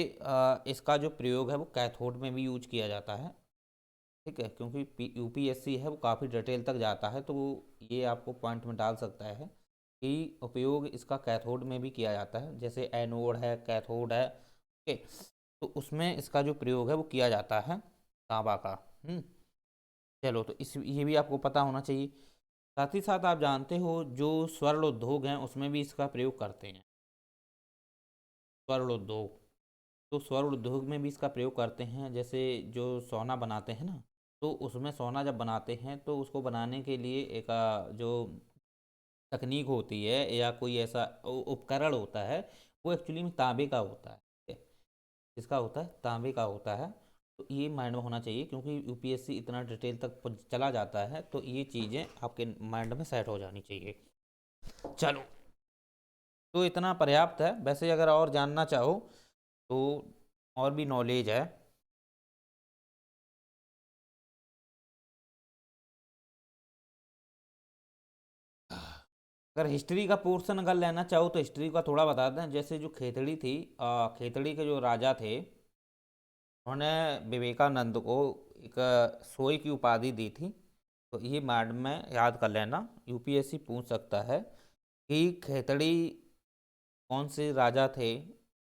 इसका जो प्रयोग है वो कैथोड में भी यूज किया जाता है। ठीक है। क्योंकि यूपीएससी है वो काफ़ी डिटेल तक जाता है, तो वो ये आपको पॉइंट में डाल सकता है कि उपयोग इसका कैथोड में भी किया जाता है। जैसे एनोड है, कैथोड है। ओके, तो उसमें इसका जो प्रयोग है वो किया जाता है तांबा का। चलो, तो इस ये भी आपको पता होना चाहिए। साथ ही साथ आप जानते हो जो स्वर्ण उद्योग हैं उसमें भी इसका प्रयोग करते हैं। स्वर्ण उद्योग, तो स्वर्ण उद्योग में भी इसका प्रयोग करते हैं। जैसे जो सोना बनाते हैं ना, तो उसमें सोना जब बनाते हैं तो उसको बनाने के लिए एक जो तकनीक होती है या कोई ऐसा उपकरण होता है, वो एक्चुअली में तांबे का होता है। ठीक है? किसका होता है? तांबे का होता है। तो ये माइंड में होना चाहिए, क्योंकि यूपीएससी इतना डिटेल तक चला जाता है, तो ये चीज़ें आपके माइंड में सेट हो जानी चाहिए। चलो, तो इतना पर्याप्त है। वैसे अगर और जानना चाहो तो और भी नॉलेज है। अगर हिस्ट्री का पोर्शन अगर लेना चाहो तो हिस्ट्री का थोड़ा बता दें। जैसे जो खेतड़ी थी, खेतड़ी के जो राजा थे, उन्होंने विवेकानंद को एक सोई की उपाधि दी थी। तो ये मैड में याद कर लेना, यूपीएससी पूछ सकता है कि खेतड़ी कौन से राजा थे।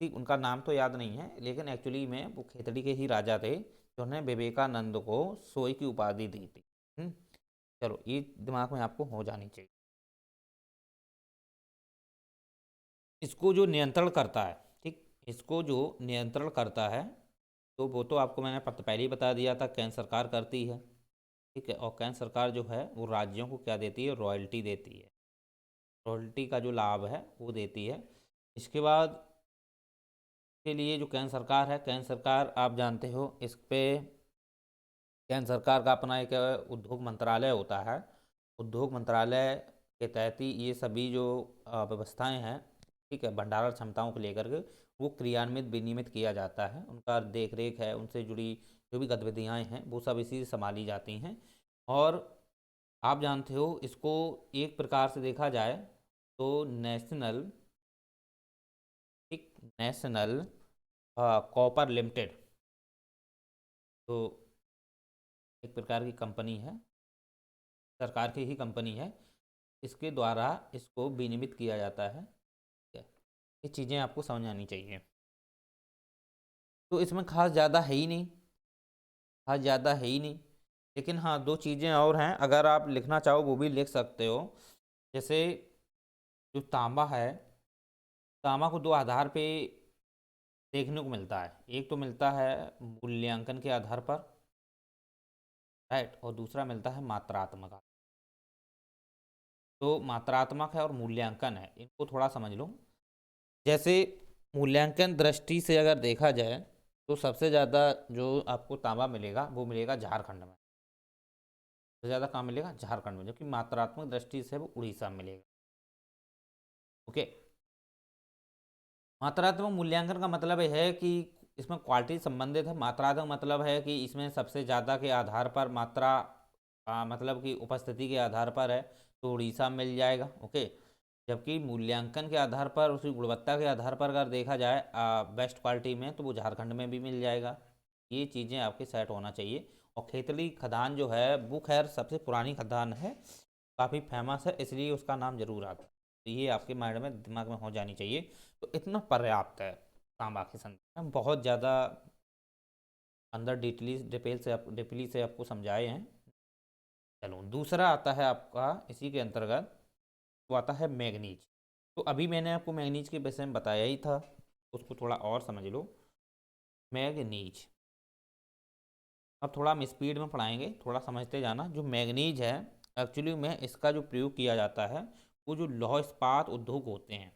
ठीक, उनका नाम तो याद नहीं है, लेकिन एक्चुअली में वो खेतड़ी के ही राजा थे, जिन्होंने विवेकानंद को सोई की उपाधि दी थी। चलो, ये दिमाग में आपको हो जानी चाहिए। इसको जो नियंत्रण करता है, ठीक, इसको जो नियंत्रण करता है, तो वो तो आपको मैंने पहले ही बता दिया था, केंद्र सरकार करती है। ठीक है, और केंद्र सरकार जो है वो राज्यों को क्या देती है, रॉयल्टी देती है। रॉयल्टी का जो लाभ है वो देती है। इसके बाद के लिए जो केंद्र सरकार है, केंद्र सरकार आप जानते हो, इस पे केंद्र सरकार का अपना एक उद्योग मंत्रालय होता है। उद्योग मंत्रालय के तहत ही ये सभी जो व्यवस्थाएं हैं, ठीक है, भंडारण क्षमताओं को लेकर के वो क्रियान्वित विनियमित किया जाता है। उनका देख रेख है, उनसे जुड़ी जो भी गतिविधियाँ हैं वो सब इसी से संभाली जाती हैं। और आप जानते हो, इसको एक प्रकार से देखा जाए तो नेशनल, ठीक, नेशनल कॉपर लिमिटेड, तो एक प्रकार की कंपनी है, सरकार की ही कंपनी है, इसके द्वारा इसको विनियमित किया जाता है। ठीक है, ये चीज़ें आपको समझ आनी चाहिए। तो इसमें खास ज़्यादा है ही नहीं, खास ज़्यादा है ही नहीं। लेकिन हाँ, दो चीज़ें और हैं, अगर आप लिखना चाहो वो भी लिख सकते हो। जैसे जो तांबा है, तांबा को दो आधार पे देखने को मिलता है। एक तो मिलता है मूल्यांकन के आधार पर, राइट, और दूसरा मिलता है मात्रात्मक। तो मात्रात्मक है और मूल्यांकन है, इनको थोड़ा समझ लो। जैसे मूल्यांकन दृष्टि से अगर देखा जाए तो सबसे ज़्यादा जो आपको तांबा मिलेगा वो मिलेगा झारखंड में। सबसे ज़्यादा कहाँ मिलेगा, झारखंड में। जबकि मात्रात्मक दृष्टि से वो उड़ीसा में मिलेगा। ओके, मात्रात्मक मूल्यांकन का मतलब है कि इसमें क्वालिटी संबंधित है। मात्रात्मक मतलब है कि इसमें सबसे ज़्यादा के आधार पर मात्रा, मतलब कि उपस्थिति के आधार पर है तो उड़ीसा में मिल जाएगा। ओके, जबकि मूल्यांकन के आधार पर, उसकी गुणवत्ता के आधार पर अगर देखा जाए बेस्ट क्वालिटी में, तो वो झारखंड में भी मिल जाएगा। ये चीज़ें आपके सेट होना चाहिए। और खेतड़ी खदान जो है वो खैर सबसे पुरानी खदान है, काफ़ी फेमस है, इसलिए उसका नाम जरूर आता है। तो ये आपके माइंड में, दिमाग में हो जानी चाहिए। तो इतना पर्याप्त है तांबा के संदर्भ में। बहुत ज़्यादा अंदर डिटेली से आपको समझाए हैं। चलो, दूसरा आता है आपका इसी के अंतर्गत, वो आता है मैग्नीज। तो अभी मैंने आपको मैग्नीज के विषय में बताया ही था, उसको थोड़ा और समझ लो। मैग्नीज, अब थोड़ा हम स्पीड में पढ़ाएंगे, थोड़ा समझते जाना। जो मैग्नीज है, एक्चुअली में इसका जो प्रयोग किया जाता है वो जो लौह इस्पात उद्योग होते हैं,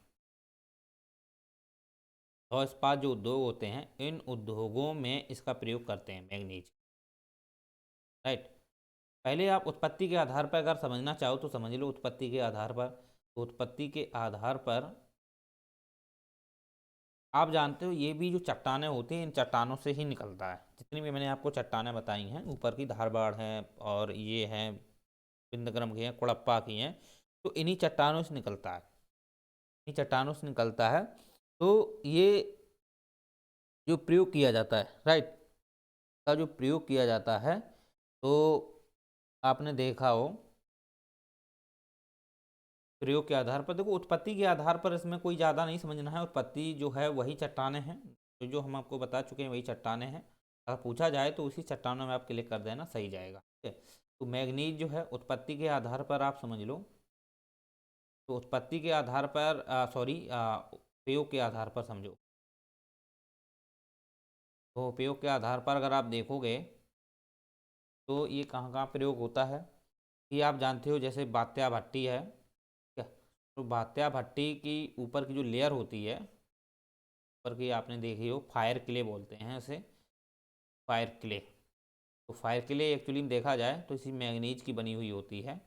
लौह इस्पात जो उद्योग होते हैं, इन उद्योगों में इसका प्रयोग करते हैं मैग्नीज, राइट। पहले आप उत्पत्ति के आधार पर अगर समझना चाहो तो समझ लो। उत्पत्ति के आधार पर, तो उत्पत्ति के आधार पर आप जानते हो ये भी जो चट्टानें होती हैं, इन चट्टानों से ही निकलता है। जितनी भी मैंने आपको चट्टानें बताई हैं, ऊपर की धारबाड़ हैं और ये हैं बिंदक्रम की हैं, कुड़प्पा की हैं, तो इन्हीं चट्टानों से निकलता है, इन्हीं चट्टानों से निकलता है। तो ये जो प्रयोग किया जाता है, राइट, का जो प्रयोग किया जाता है, तो आपने देखा हो प्रयोग के आधार पर। देखो, उत्पत्ति के आधार पर इसमें कोई ज़्यादा नहीं समझना है। उत्पत्ति जो है वही चट्टानें हैं, तो जो हम आपको बता चुके हैं वही चट्टानें हैं। अगर पूछा जाए तो उसी चट्टानों में आप क्लिक कर देना, सही जाएगा। ठीक है, तो मैग्नीज जो है उत्पत्ति के आधार पर आप समझ लो। तो उत्पत्ति के आधार पर, सॉरी, उपयोग के आधार पर समझो। तो उपयोग के आधार पर अगर आप देखोगे तो ये कहाँ कहाँ प्रयोग होता है, ये आप जानते हो। जैसे बात्या भट्टी है, ठीक है, तो बात्या भट्टी की ऊपर की जो लेयर होती है, ऊपर की आपने देखी हो, फायर क्ले बोलते हैं इसे, फायर क्ले। तो फायर क्ले एक्चुअली में देखा जाए तो इसी मैग्नीज की बनी हुई होती है,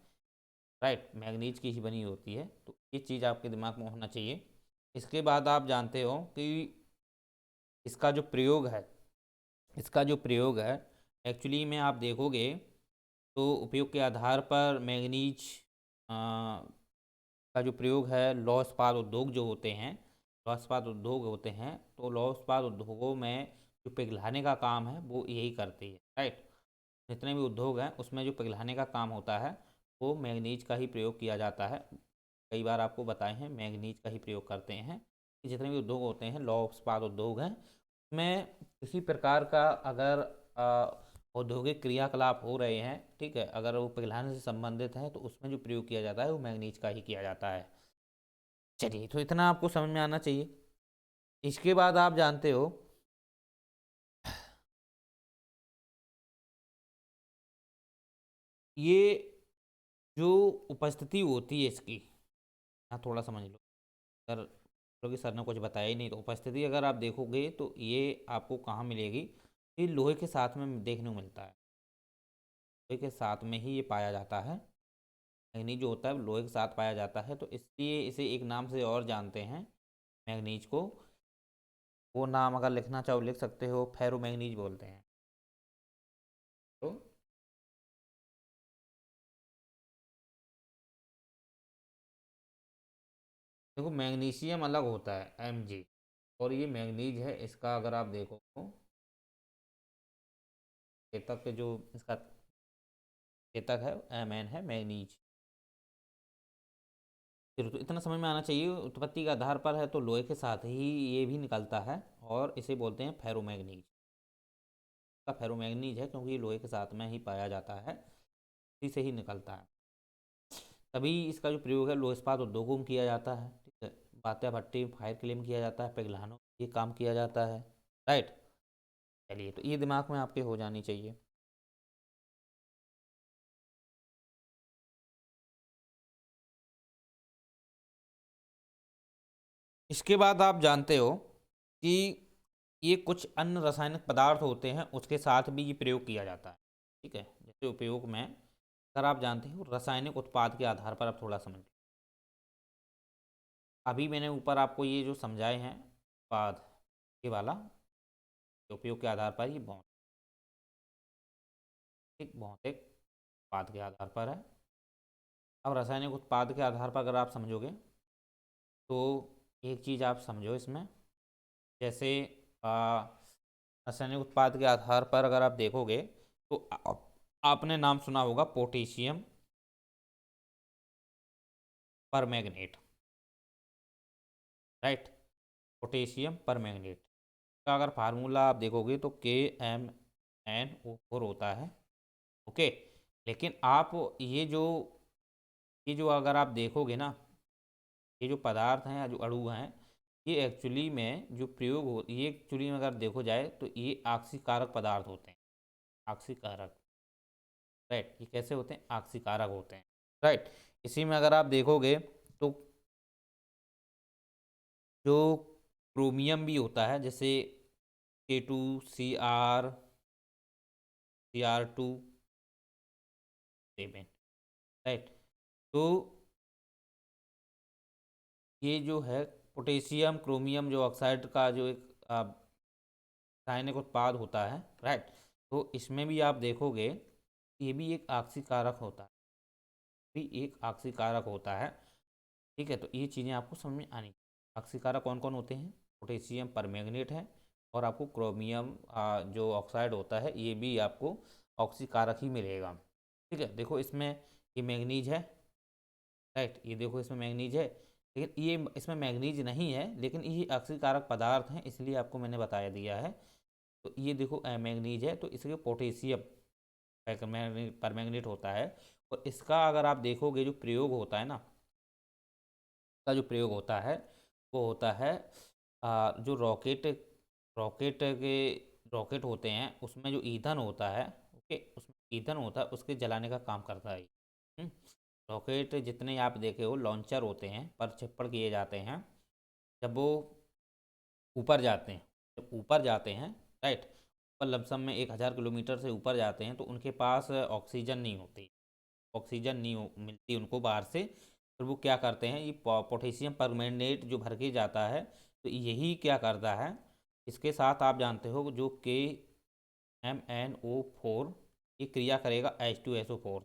राइट, मैग्नीज की ही बनी होती है। तो ये चीज़ आपके दिमाग में होना चाहिए। इसके बाद आप जानते हो कि इसका जो प्रयोग है, एक्चुअली में आप देखोगे तो उपयोग के आधार पर मैग्नीज का जो प्रयोग है, लौह इस्पात उद्योग जो होते हैं, तो लौह इस्पात उद्योगों में जो पिघलाने का काम है वो यही करती है। राइट, जितने भी उद्योग हैं उसमें जो पिघलाने का काम होता है वो मैग्नीज का ही प्रयोग किया जाता है। कई बार आपको बताए हैं, मैग्नीज का ही प्रयोग करते हैं। जितने भी उद्योग होते हैं, लौह इस्पात उद्योग हैं, उसमें किसी प्रकार का अगर औद्योगिक क्रियाकलाप हो रहे हैं, ठीक है, अगर वो पिघलाने से संबंधित है तो उसमें जो प्रयोग किया जाता है वो मैग्नीज का ही किया जाता है। चलिए, तो इतना आपको समझ में आना चाहिए। इसके बाद आप जानते हो ये जो उपस्थिति होती है इसकी, हाँ थोड़ा समझ लो। सर, क्योंकि सर ने कुछ बताया ही नहीं, तो उपस्थिति अगर आप देखोगे तो ये आपको कहाँ मिलेगी? ये लोहे के साथ में देखने को मिलता है। लोहे के साथ में ही ये पाया जाता है। मैग्नीज जो होता है लोहे के साथ पाया जाता है, तो इसलिए इसे एक नाम से और जानते हैं मैग्नीज को। वो नाम अगर लिखना चाहो लिख सकते हो, फेरोमैग्नीज बोलते हैं। तो देखो, मैग्नीशियम अलग होता है Mg, और ये मैग्नीज है। इसका अगर आप देखो तो चेतक के जो इसका चेतक है Mn है, मैग्नीज। फिर तो इतना समझ में आना चाहिए, उत्पत्ति के आधार पर है तो लोहे के साथ ही ये भी निकलता है, और इसे बोलते हैं फेरोमैग्नीज। का फेरोमैग्नीज है क्योंकि ये लोहे के साथ में ही पाया जाता है, इसी से ही निकलता है। तभी इसका जो प्रयोग है लोह इस्पात उद्योगों में किया जाता है, ठीक है। बात्या भट्टी फायर के लिए किया जाता है, पिघलानों ये काम किया जाता है। राइट, चलिए, तो ये दिमाग में आपके हो जानी चाहिए। इसके बाद आप जानते हो कि ये कुछ अन्य रासायनिक पदार्थ होते हैं उसके साथ भी ये प्रयोग किया जाता है, ठीक है। जैसे उपयोग में, अगर आप जानते हो रासायनिक उत्पाद के आधार पर, आप थोड़ा समझ। अभी मैंने ऊपर आपको ये जो समझाए हैं उत्पाद, ये वाला उपयोग के आधार पर, ये बहुत एक भौतिक उत्पाद के आधार पर है। अब रासायनिक उत्पाद के आधार पर अगर आप समझोगे तो एक चीज़ आप समझो इसमें, जैसे रासायनिक उत्पाद के आधार पर अगर आप देखोगे तो आपने नाम सुना होगा potassium permanganate. Right, potassium permanganate का अगर फार्मूला आप देखोगे तो KMnO4 होता है। ओके, लेकिन आप ये जो अगर आप देखोगे ना, ये जो पदार्थ हैं या जो अणु हैं, ये एक्चुअली में जो प्रयोग हो, ये एक्चुअली में अगर देखो जाए तो ये आक्सीकारक पदार्थ होते हैं। आक्सीकारक, राइट, ये कैसे होते हैं? आक्सीकारक होते हैं। राइट, इसी में अगर आप देखोगे तो जो क्रोमियम भी होता है, जैसे K2Cr, Cr2 राइट, तो ये जो है पोटेशियम क्रोमियम जो ऑक्साइड का जो एक रासायनिक उत्पाद होता है, राइट, तो इसमें भी आप देखोगे ये भी एक आक्सीकारक होता है, भी एक आक्सीकारक होता है। ठीक है, तो ये चीज़ें आपको समझ में आनी। आक्सीकारक कौन कौन होते हैं? पोटेशियम परमैंगनेट है, और आपको क्रोमियम जो ऑक्साइड होता है ये भी आपको ऑक्सीकारक ही मिलेगा। ठीक है, देखो इसमें ये मैग्नीज है, राइट, ये देखो इसमें मैग्नीज है, लेकिन ये इसमें मैग्नीज नहीं है, लेकिन ये ऑक्सीकारक पदार्थ हैं, इसलिए आपको मैंने बताया दिया है। तो ये देखो मैग्नीज है, तो इसके पोटेशियम परमैंगनेट होता है। और इसका अगर आप देखोगे जो प्रयोग होता है ना, का जो प्रयोग होता है वो होता है जो रॉकेट के रॉकेट होते हैं उसमें जो ईंधन होता है, ओके, उसमें ईंधन होता है, उसके जलाने का काम करता है। हम्म, रॉकेट जितने आप देखे हो लॉन्चर होते हैं, पर छप्पड़ किए जाते हैं, जब वो ऊपर जाते हैं, राइट, ऊपर लमसम में 1000 किलोमीटर से ऊपर जाते हैं तो उनके पास ऑक्सीजन नहीं होती। ऑक्सीजन नहीं मिलती उनको बाहर से, फिर वो क्या करते हैं, ये पोटेशियम परमैंगनेट जो भर के जाता है, तो यही क्या करता है, इसके साथ आप जानते हो जो KMnO4, ये क्रिया करेगा H2SO4,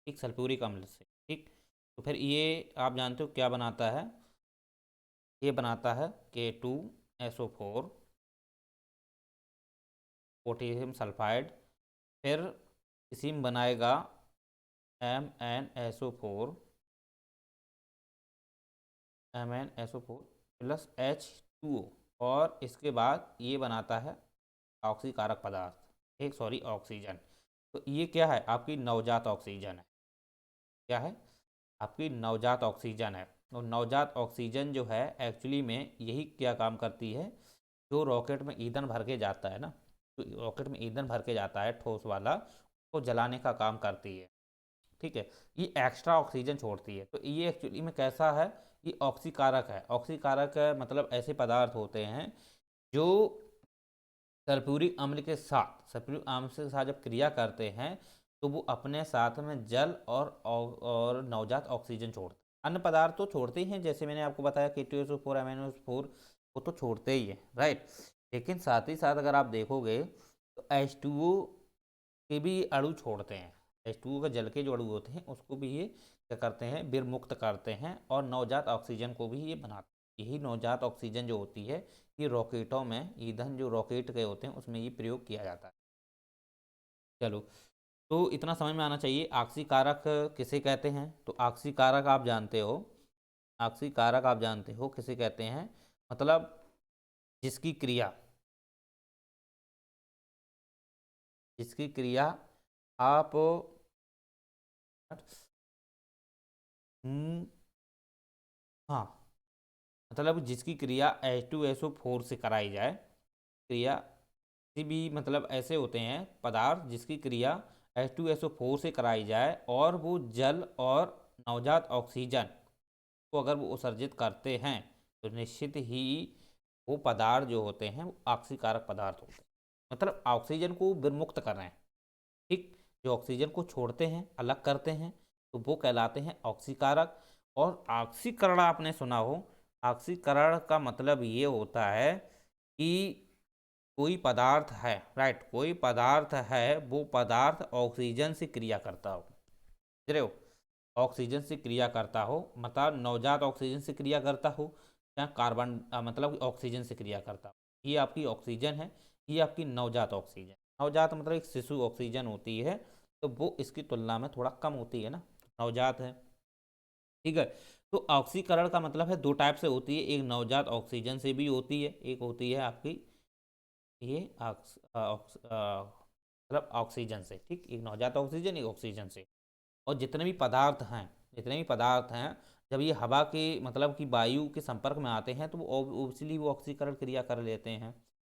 ठीक, सल्फ्यूरिक अम्ल से, ठीक। तो फिर ये आप जानते हो क्या बनाता है, ये बनाता है K2SO4 पोटेशियम सल्फाइड, फिर इसी में बनाएगा MnSO4 प्लस H2O, और इसके बाद ये बनाता है ऑक्सीकारक पदार्थ, एक सॉरी ऑक्सीजन। तो ये क्या है, आपकी नवजात ऑक्सीजन है, क्या है, आपकी नवजात ऑक्सीजन है। और नवजात ऑक्सीजन जो है एक्चुअली में यही क्या काम करती है, जो रॉकेट में ईंधन भर के जाता है ना, तो रॉकेट में ईंधन भर के जाता है ठोस वाला, तो जलाने का काम करती है, ठीक है। ये एक्स्ट्रा ऑक्सीजन छोड़ती है, तो ये एक्चुअली में कैसा है, ये ऑक्सीकारक है। ऑक्सीकारक मतलब ऐसे पदार्थ होते हैं जो सल्फ्यूरिक अम्ल के साथ जब क्रिया करते हैं, तो वो अपने साथ में जल और नवजात ऑक्सीजन छोड़ते हैं। अन्य पदार्थ तो छोड़ते ही हैं, जैसे मैंने आपको बताया K2SO4 MnO4, वो तो छोड़ते ही हैं, राइट। लेकिन साथ ही साथ अगर आप देखोगे तो H2O के भी अणु छोड़ते हैं। H2O का जल के जो अणु होते हैं उसको भी ये क्या करते हैं, विर्मुक्त करते हैं, और नवजात ऑक्सीजन को भी ये बनाते हैं। यही नवजात ऑक्सीजन जो होती है, ये रॉकेटों में ईंधन जो रॉकेट के होते हैं उसमें ये प्रयोग किया जाता है। चलो, तो इतना समझ में आना चाहिए। आक्सीकारक किसे कहते हैं, तो आक्सीकारक आप जानते हो, आक्सीकारक आप जानते हो किसे कहते हैं, मतलब जिसकी क्रिया, जिसकी क्रिया आप हम्म, हाँ, मतलब जिसकी क्रिया H2SO4 से कराई जाए, क्रिया किसी भी मतलब ऐसे होते हैं पदार्थ जिसकी क्रिया H2SO4 से कराई जाए, और वो जल और नवजात ऑक्सीजन को अगर वो उत्सर्जित करते हैं, तो निश्चित ही वो पदार्थ जो होते हैं वो ऑक्सीकारक पदार्थ होते हैं, मतलब ऑक्सीजन को विमुक्त कर रहे हैं, ठीक। जो ऑक्सीजन को छोड़ते हैं, अलग करते हैं, तो वो कहलाते हैं ऑक्सीकारक। और ऑक्सीकरण आपने सुना हो, ऑक्सीकरण का मतलब ये होता है कि कोई पदार्थ है, राइट, कोई पदार्थ है, वो पदार्थ ऑक्सीजन से क्रिया करता हो, समझ रहे हो, ऑक्सीजन से क्रिया करता हो, मतलब नवजात ऑक्सीजन से क्रिया करता हो, या कार्बन मतलब ऑक्सीजन से क्रिया करता हो, ये आपकी ऑक्सीजन है, ये आपकी नवजात ऑक्सीजन। नवजात मतलब एक शिशु ऑक्सीजन होती है, तो वो इसकी तुलना में थोड़ा कम होती है ना, नवजात है, ठीक है। तो ऑक्सीकरण का मतलब है दो टाइप से होती है, एक नवजात ऑक्सीजन से भी होती है, एक होती है आपकी ये मतलब ऑक्सीजन से, ठीक, एक नवजात ऑक्सीजन, एक ऑक्सीजन से। और जितने भी पदार्थ हैं, जितने भी पदार्थ हैं, जब ये हवा के मतलब कि वायु के संपर्क में आते हैं, तो वो ऑब्वियसली वो ऑक्सीकरण क्रिया कर लेते हैं,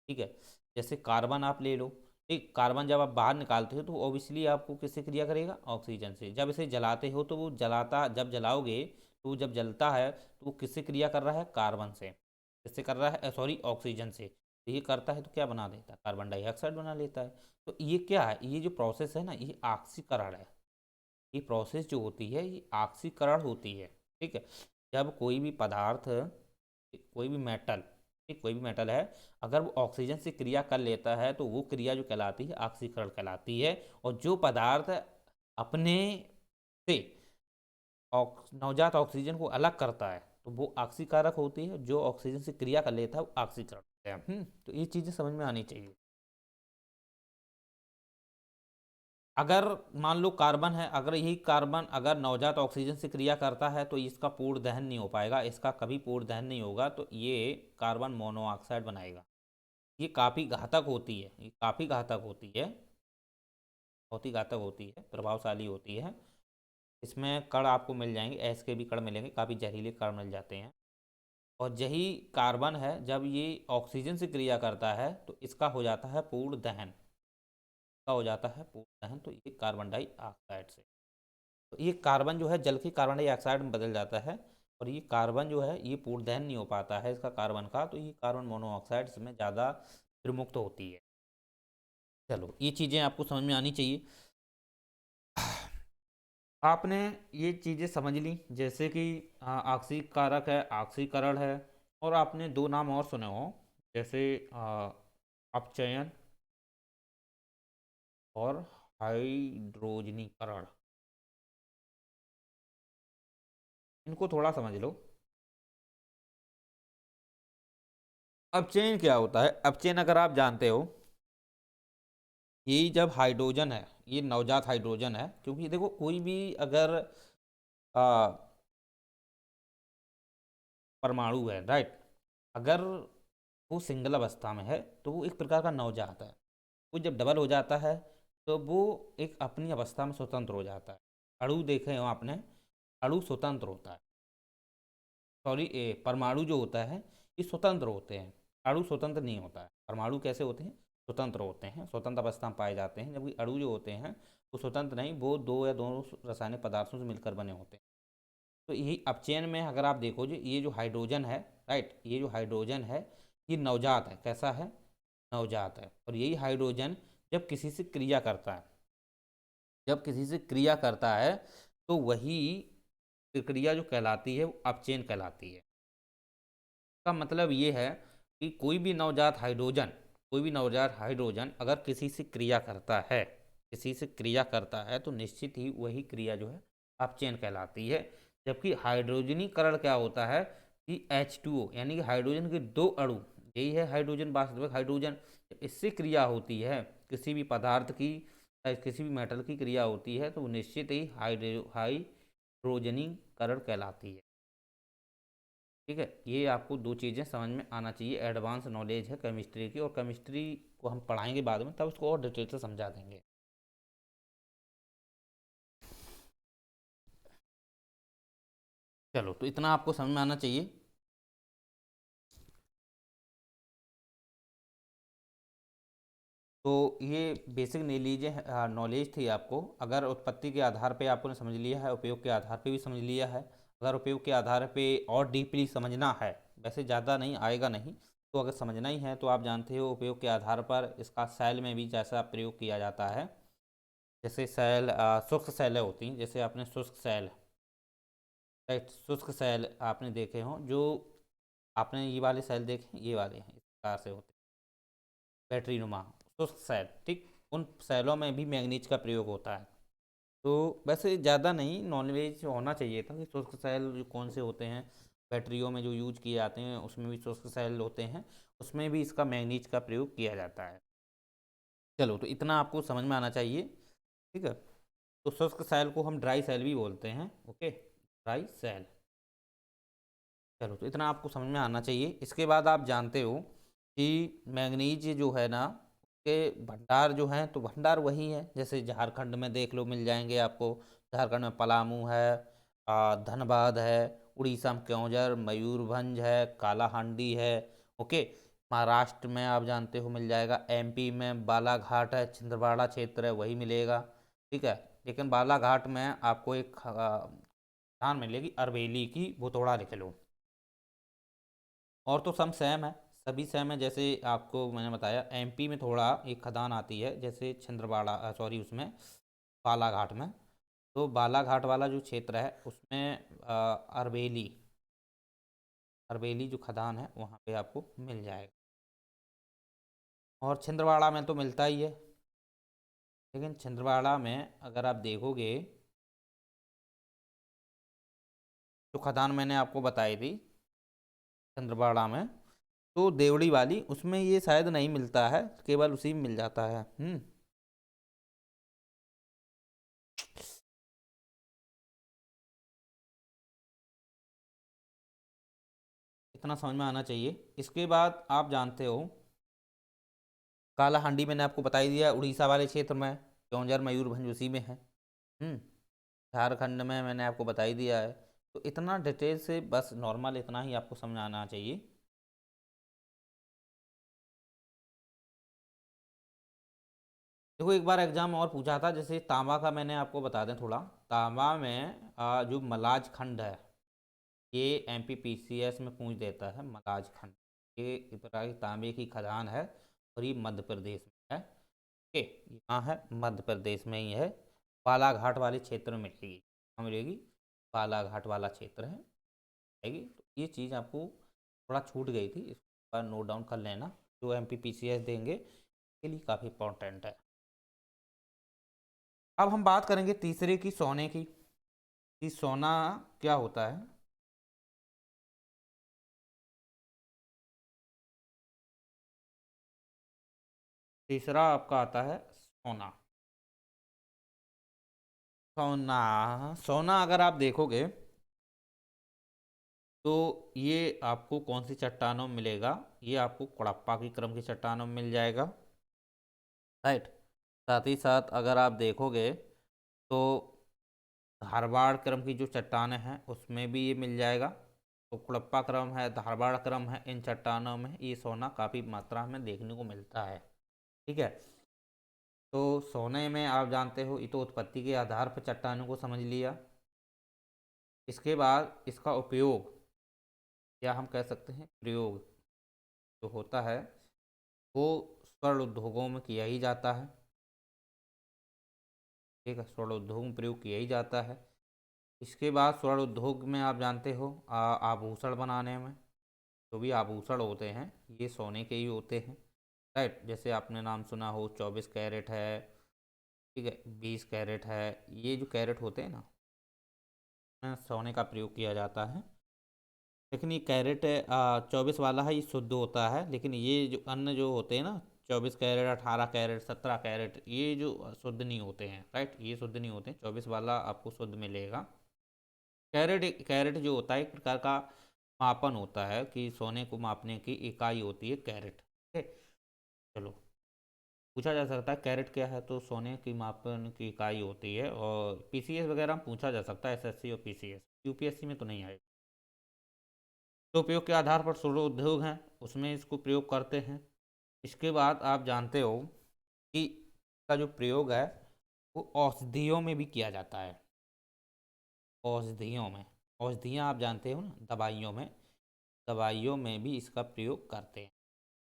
ठीक है। जैसे कार्बन आप ले लो, ठीक, कार्बन जब आप बाहर निकालते हो तो ऑब्वियसली आपको किससे क्रिया करेगा, ऑक्सीजन से। जब इसे जलाते हो तो वो जलाता, जब जलाओगे तो वो जब जलता है तो वो किससे क्रिया कर रहा है, कार्बन से, किससे कर रहा है, सॉरी, ऑक्सीजन से। तो ये करता है तो क्या बना देता है, कार्बन डाइऑक्साइड बना लेता है। तो ये क्या है, ये जो प्रोसेस है ना, ये ऑक्सीकरण है। ये प्रोसेस जो होती है ये ऑक्सीकरण होती है, ठीक है। जब कोई भी पदार्थ, कोई भी मेटल, ठीक, कोई भी मेटल है, अगर वो ऑक्सीजन से क्रिया कर लेता है तो वो क्रिया जो कहलाती है ऑक्सीकरण कहलाती है। और जो पदार्थ अपने से नवजात ऑक्सीजन को अलग करता है तो वो ऑक्सीकारक होती है, जो ऑक्सीजन से क्रिया कर लेता है वो ऑक्सीकरण होता है। तो ये चीज़ें समझ में आनी चाहिए। अगर मान लो कार्बन है, अगर यही कार्बन अगर नवजात ऑक्सीजन से क्रिया करता है तो इसका पूर्ण दहन नहीं हो पाएगा, इसका कभी पूर्ण दहन नहीं होगा, तो ये कार्बन मोनोऑक्साइड बनाएगा। ये काफ़ी घातक होती है, ये काफ़ी घातक होती है, बहुत ही घातक होती है, प्रभावशाली होती है। इसमें कण आपको मिल जाएंगे, एस के भी कण मिलेंगे, काफ़ी जहरीले कण मिल जाते हैं। और यही कार्बन है, जब ये ऑक्सीजन से क्रिया करता है तो इसका हो जाता है पूर्ण दहन, का हो जाता है पूर्ण दहन, तो ये कार्बन डाइऑक्साइड से। तो ये कार्बन जो है जल के कार्बन डाइऑक्साइड में बदल जाता है, और ये कार्बन जो है ये पूर्ण दहन नहीं हो पाता है इसका कार्बन का, तो ये कार्बन मोनोऑक्साइड में ज़्यादा प्रमुक्त होती है। चलो, ये चीज़ें आपको समझ में आनी चाहिए। आपने ये चीज़ें समझ ली, जैसे कि आक्सीय कारक है, ऑक्सीकरण है, और आपने दो नाम और सुने हो, जैसे अपचयन और हाइड्रोजनीकरण। इनको थोड़ा समझ लो। अपचयन क्या होता है? अपचयन अगर आप जानते हो, ये जब हाइड्रोजन है, ये नवजात हाइड्रोजन है, क्योंकि देखो कोई भी अगर आ, परमाणु है, राइट, अगर वो सिंगल अवस्था में है तो वो एक प्रकार का नवजात है। वो जब डबल हो जाता है तो वो एक अपनी अवस्था में स्वतंत्र हो जाता है। अणु देखे हो आपने, अणु स्वतंत्र होता है, सॉरी, परमाणु जो होता है ये स्वतंत्र होते हैं, अणु स्वतंत्र नहीं होता है। परमाणु कैसे होते हैं? स्वतंत्र होते हैं, स्वतंत्र अवस्था में पाए जाते हैं, जबकि अणु जो होते हैं वो स्वतंत्र नहीं, वो दो या दोनों रासायनिक पदार्थों से मिलकर बने होते हैं। तो यही अपचयन में अगर आप देखो, जो ये जो हाइड्रोजन है, राइट, ये जो हाइड्रोजन है ये नवजात है। कैसा है? नवजात है। और यही हाइड्रोजन जब किसी से क्रिया करता है, जब किसी से क्रिया करता है तो वही प्रक्रिया जो कहलाती है वो अपचयन कहलाती है। का मतलब ये है कि कोई भी नवजात हाइड्रोजन, कोई भी नवजात हाइड्रोजन अगर किसी से क्रिया करता है, किसी से क्रिया करता है तो निश्चित ही वही क्रिया जो है अपचयन कहलाती है। जबकि हाइड्रोजनीकरण क्या होता है कि H2O यानी कि हाइड्रोजन के दो अणु, यही है हाइड्रोजन, वास्तविक हाइड्रोजन, इससे क्रिया होती है, किसी भी पदार्थ की किसी भी मेटल की क्रिया होती है तो वो निश्चित ही हाइड्रोजनीकरण कहलाती है। ठीक है, ये आपको दो चीज़ें समझ में आना चाहिए। एडवांस नॉलेज है केमिस्ट्री की, और केमिस्ट्री को हम पढ़ाएंगे बाद में, तब उसको और डिटेल से समझा देंगे। चलो, तो इतना आपको समझ में आना चाहिए। तो ये बेसिक नॉलेज नॉलेज थी आपको। अगर उत्पत्ति के आधार पे आपने समझ लिया है, उपयोग के आधार पे भी समझ लिया है, अगर उपयोग के आधार पे और डीपली समझना है, वैसे ज़्यादा नहीं आएगा नहीं, तो अगर समझना ही है तो आप जानते हो उपयोग के आधार पर इसका सेल में भी जैसा प्रयोग किया जाता है। जैसे सेल, शुष्क सेलें होती हैं, जैसे आपने शुष्क सेल, राइट, शुष्क सेल आपने देखे हों, जो आपने ये वाले सेल देखे, ये वाले हैं, इस प्रकार से होते हैं, बैटरी नुमा शुष्क सेल, ठीक। उन सेलों में भी मैग्नीज का प्रयोग होता है। तो वैसे ज़्यादा नहीं नॉलेज होना चाहिए था कि शुष्क सेल जो कौन से होते हैं, बैटरियों में जो यूज किए जाते हैं उसमें भी शुष्क सेल होते हैं, उसमें भी इसका मैग्नीज का प्रयोग किया जाता है। चलो, तो इतना आपको समझ में आना चाहिए। ठीक है, तो शुष्क सेल को हम ड्राई सेल भी बोलते हैं। Okay, dry cell. चलो, तो इतना आपको समझ में आना चाहिए। इसके बाद आप जानते हो कि मैग्नीज जो है ना, उसके भंडार जो हैं, तो भंडार वही है जैसे झारखंड में देख लो, मिल जाएंगे आपको। झारखंड में पलामू है, धनबाद है, उड़ीसा में क्योंझर, मयूरभंज है, कालाहांडी है। ओके, महाराष्ट्र में आप जानते हो मिल जाएगा, MP में बालाघाट है, छिंदवाड़ा क्षेत्र है, वही मिलेगा। ठीक है, लेकिन बालाघाट में आपको एक स्थान मिलेगी अरवेली की, वो थोड़ा लिख लो। और तो सब सेम है, सभी सेम है। जैसे आपको मैंने बताया MP में थोड़ा एक खदान आती है, जैसे छिंदवाड़ा, सॉरी, उसमें बालाघाट में। तो बालाघाट वाला जो क्षेत्र है उसमें अरवेली, अरवेली जो खदान है वहाँ पे आपको मिल जाएगा। और छिंदवाड़ा में तो मिलता ही है, लेकिन छिंदवाड़ा में अगर आप देखोगे, जो खदान मैंने आपको बताई थी छिंदवाड़ा में, तो देवड़ी वाली, उसमें ये शायद नहीं मिलता है, केवल उसी में मिल जाता है। इतना समझ में आना चाहिए। इसके बाद आप जानते हो कालाहांडी मैंने आपको बता ही दिया, उड़ीसा वाले क्षेत्र में, क्योंझर मयूरभंज उसी में है। हम्म झारखंड में मैंने आपको बता ही दिया है। तो इतना डिटेल से बस नॉर्मल इतना ही आपको समझ आना चाहिए। देखो, एक बार एग्जाम और पूछा था, जैसे तांबा का मैंने आपको बता दें थोड़ा। तांबा में जो मलाज खंड है, ये MPPCS में पूछ देता है, मलाज खंड, ये इस प्रकार की तांबे की खदान है, और ये मध्य प्रदेश में है। ओके, यहाँ है, मध्य प्रदेश में ही है, बालाघाट वाले क्षेत्र में मिलेगी। मिलेगी, बालाघाट वाला क्षेत्र है आएगी। तो ये चीज़ आपको थोड़ा छूट गई थी, इसका नोट डाउन कर लेना, जो MPPCS देंगे इसके लिए काफ़ी इंपॉर्टेंट है। अब हम बात करेंगे तीसरे की, सोने की, कि सोना क्या होता है। तीसरा आपका आता है सोना। सोना, सोना अगर आप देखोगे तो ये आपको कौन सी चट्टानों में मिलेगा, ये आपको कडप्पा की क्रम की चट्टानों में मिल जाएगा, राइट। साथ ही साथ अगर आप देखोगे तो धारवाड़ क्रम की जो चट्टानें हैं उसमें भी ये मिल जाएगा। तो कडप्पा क्रम है, धारवाड़ क्रम है, इन चट्टानों में ये सोना काफ़ी मात्रा में देखने को मिलता है, ठीक है। तो सोने में आप जानते हो, ये तो उत्पत्ति के आधार पर चट्टानों को समझ लिया। इसके बाद इसका उपयोग, या हम कह सकते हैं प्रयोग, जो होता है वो स्वर्ण उद्योगों में किया ही जाता है, ठीक है, स्वर्ण उद्योग में प्रयोग किया ही जाता है। इसके बाद स्वर्ण उद्योग में आप जानते हो आभूषण बनाने में, जो भी आभूषण होते हैं ये सोने के ही होते हैं, राइट। जैसे आपने नाम सुना हो 24 कैरेट है, ठीक है, 20 कैरेट है, ये जो कैरेट होते हैं ना, सोने का प्रयोग किया जाता है। लेकिन ये कैरेट 24 वाला है, ये शुद्ध होता है, लेकिन ये जो अन्य जो होते हैं ना, 24 कैरेट, 18 कैरेट, 17 कैरेट, ये जो शुद्ध नहीं होते हैं, राइट, ये शुद्ध नहीं होते हैं। 24 वाला आपको शुद्ध मिलेगा। कैरेट, कैरेट जो होता है एक प्रकार का मापन होता है, कि सोने को मापने की इकाई होती है कैरेट, ठीक है। चलो, पूछा जा सकता है कैरेट क्या है, तो सोने की मापन की इकाई होती है, और PCS वगैरह में पूछा जा सकता है, SSC और PCS, UPSC में तो नहीं आएगा। तो उपयोग के आधार पर सूर्य उद्योग हैं, उसमें इसको प्रयोग करते हैं। इसके बाद आप जानते हो कि इसका जो प्रयोग है वो औषधियों में भी किया जाता है। औषधियों में, औषधियाँ आप जानते हो ना, दवाइयों में, दवाइयों में भी इसका प्रयोग करते हैं,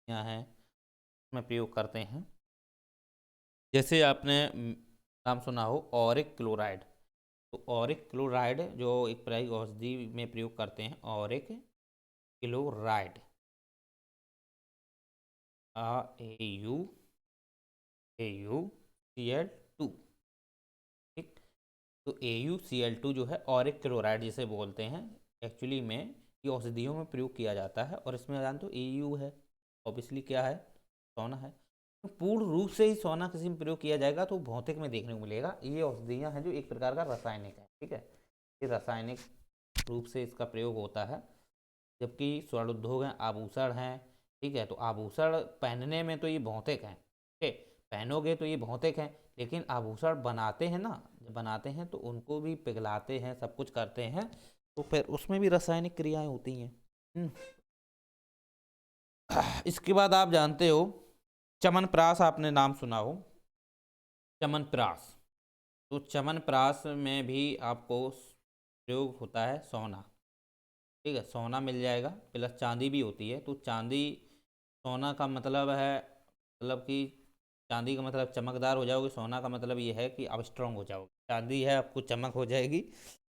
यहाँ है उसमें प्रयोग करते हैं। जैसे आपने नाम सुना हो ऑरिक क्लोराइड, तो ऑरिक क्लोराइड जो एक प्राइक औषधि में प्रयोग करते हैं, ऑरिक क्लोराइड, AU AuCl2, ठीक। तो AuCl2 जो है ऑरिक क्लोराइड जिसे बोलते हैं, एक्चुअली में ये औषधियों में प्रयोग किया जाता है, और इसमें जानते हो AU है, ऑब्वियसली क्या है, सोना है। तो पूर्ण रूप से ही सोना किसी में प्रयोग किया जाएगा तो भौतिक में देखने को मिलेगा। ये औषधियाँ हैं जो एक प्रकार का रासायनिक है, ठीक है, ये रासायनिक रूप से इसका प्रयोग होता है। जबकि स्वर्ण उद्योग हैं, आभूषण हैं, ठीक है, तो आभूषण पहनने में तो ये भौतिक हैं, ठीक है, पहनोगे तो ये भौतिक हैं, लेकिन आभूषण बनाते हैं ना, जब बनाते हैं तो उनको भी पिघलाते हैं, सब कुछ करते हैं, तो फिर उसमें भी रासायनिक क्रियाएं होती हैं। इसके बाद आप जानते हो चमनप्राश, आपने नाम सुना हो चमनप्राश, तो चमनप्राश में भी आपको प्रयोग होता है सोना, ठीक है, सोना मिल जाएगा, प्लस चांदी भी होती है। तो चांदी, सोना का मतलब है, मतलब कि चांदी का मतलब चमकदार हो जाओगे, सोना का मतलब ये है कि आप स्ट्रांग हो जाओगे। चांदी है आपको चमक हो जाएगी,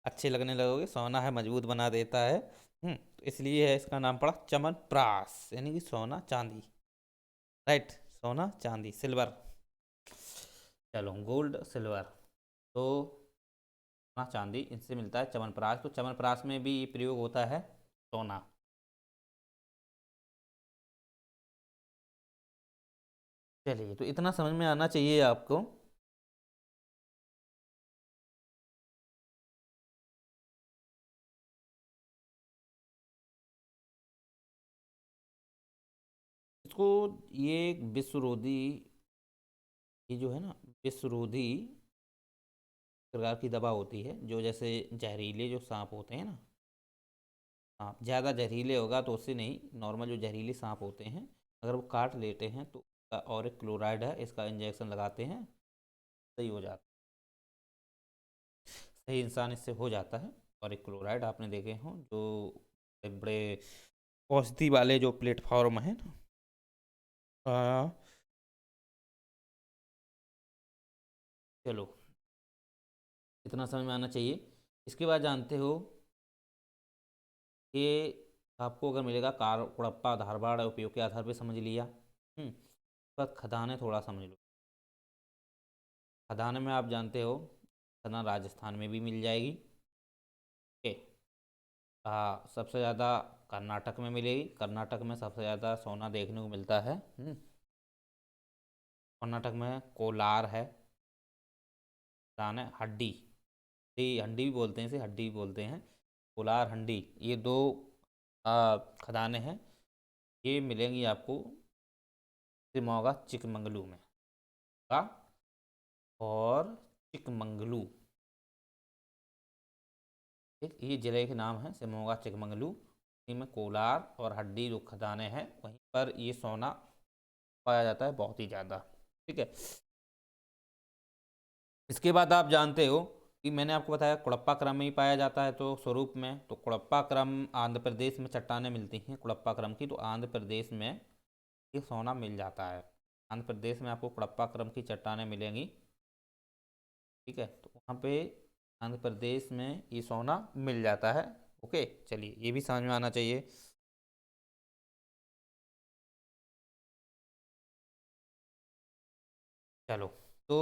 अच्छे लगने लगोगे, सोना है मजबूत बना देता है। तो इसलिए है इसका नाम पड़ा चमनप्राश, यानी कि सोना चांदी, राइट, सोना चांदी सिल्वर, चलो गोल्ड सिल्वर, तो सोना चांदी इनसे मिलता है चमनप्राश। तो चमनप्राश में भी प्रयोग होता है सोना। चलिए, तो इतना समझ में आना चाहिए आपको। इसको, ये एक विश्वरोधी, ये जो है ना विश्वरोधी प्रकार की दवा होती है, जो जैसे जहरीले जो सांप होते हैं ना, सांप ज़्यादा जहरीले होगा तो उससे नहीं, नॉर्मल जो जहरीले सांप होते हैं अगर वो काट लेते हैं तो, और एक क्लोराइड है, इसका इंजेक्शन लगाते हैं, सही हो जाता है, सही इंसान इससे हो जाता है। और एक क्लोराइड आपने देखे हों जो बड़े बड़े औषधि वाले जो प्लेटफॉर्म है ना, चलो इतना समझ में आना चाहिए। इसके बाद जानते हो कि आपको अगर मिलेगा कार कुड़प्पा धारवाड़ उपयोग के आधार पर समझ लिया। पर खदानें थोड़ा समझ लो। खदान में आप जानते हो खदान राजस्थान में भी मिल जाएगी। ओके। सबसे ज़्यादा कर्नाटक में मिलेगी। कर्नाटक में सबसे ज़्यादा सोना देखने को मिलता है। कर्नाटक में कोलार है। खदान है हड्डी। हंडी भी बोलते हैं, इसे हड्डी भी बोलते हैं। कोलार हंडी, ये दो खदानें हैं। ये मिलेंगी आपको शिमोगा चिकमंगलू में का और चिकमंगलू। ठीक, ये जिले के नाम है शिमोगा चिकमंगलू। इनमें कोलार और हड्डी जो खदानें हैं वहीं पर ये सोना पाया जाता है बहुत ही ज़्यादा। ठीक है। इसके बाद आप जानते हो कि मैंने आपको बताया कुड़प्पा क्रम में ही पाया जाता है, तो स्वरूप में तो कुड़प्पा क्रम आंध्र प्रदेश में चट्टानें मिलती हैं कुड़प्पा क्रम की, तो आंध्र प्रदेश में ये सोना मिल जाता है। आंध्र प्रदेश में आपको कुड़प्पा क्रम की चट्टानें मिलेंगी। ठीक है, तो वहाँ पे आंध्र प्रदेश में ये सोना मिल जाता है। ओके, चलिए ये भी समझ में आना चाहिए। चलो, तो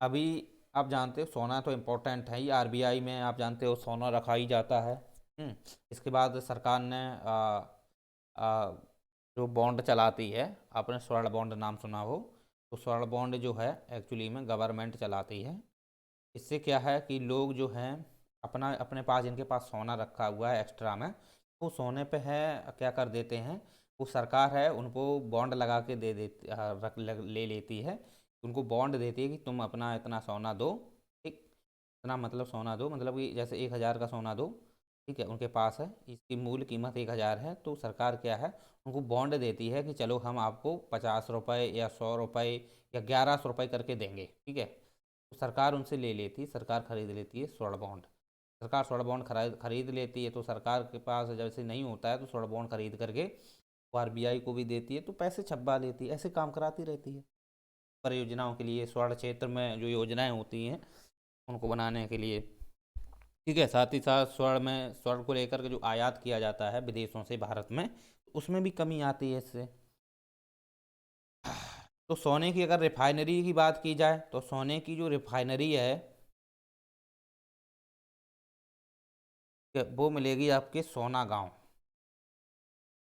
अभी आप जानते हो सोना तो इम्पोर्टेंट है ही। आरबीआई में आप जानते हो सोना रखा ही जाता है। इसके बाद सरकार ने आ, जो बॉन्ड चलाती है, आपने स्वर्ण बॉन्ड नाम सुना हो, तो स्वर्ण बॉन्ड जो है एक्चुअली में गवर्नमेंट चलाती है। इससे क्या है कि लोग जो हैं अपना अपने पास जिनके पास सोना रखा हुआ है एक्स्ट्रा में, वो सोने पे है क्या कर देते हैं, वो सरकार है उनको बॉन्ड लगा के दे देती ले लेती है। उनको बॉन्ड देती है कि तुम अपना इतना सोना दो। ठीक, इतना मतलब सोना दो, मतलब कि जैसे 1,000 का सोना दो। ठीक है, उनके पास है, इसकी मूल कीमत 1,000 है, तो सरकार क्या है उनको बॉन्ड देती है कि चलो हम आपको 50 रुपये या 100 रुपये या 1100 रुपये करके देंगे। ठीक है, तो सरकार उनसे ले लेती है, सरकार खरीद लेती है स्वर्ण बॉन्ड। सरकार स्वर्ण बॉन्ड खरीद लेती है, तो सरकार के पास जैसे नहीं होता है तो स्वर्ण बॉन्ड खरीद करके वो आरबीआई को भी देती है, तो पैसे छपवा लेती है। ऐसे काम कराती रहती है परियोजनाओं के लिए, स्वर्ण क्षेत्र में जो योजनाएं होती हैं उनको बनाने के लिए। ठीक है, साथ ही साथ स्वर्ण को लेकर के जो आयात किया जाता है विदेशों से भारत में, उसमें भी कमी आती है इससे। तो सोने की अगर रिफाइनरी की बात की जाए, तो सोने की जो रिफाइनरी है वो मिलेगी आपके सोना गांव।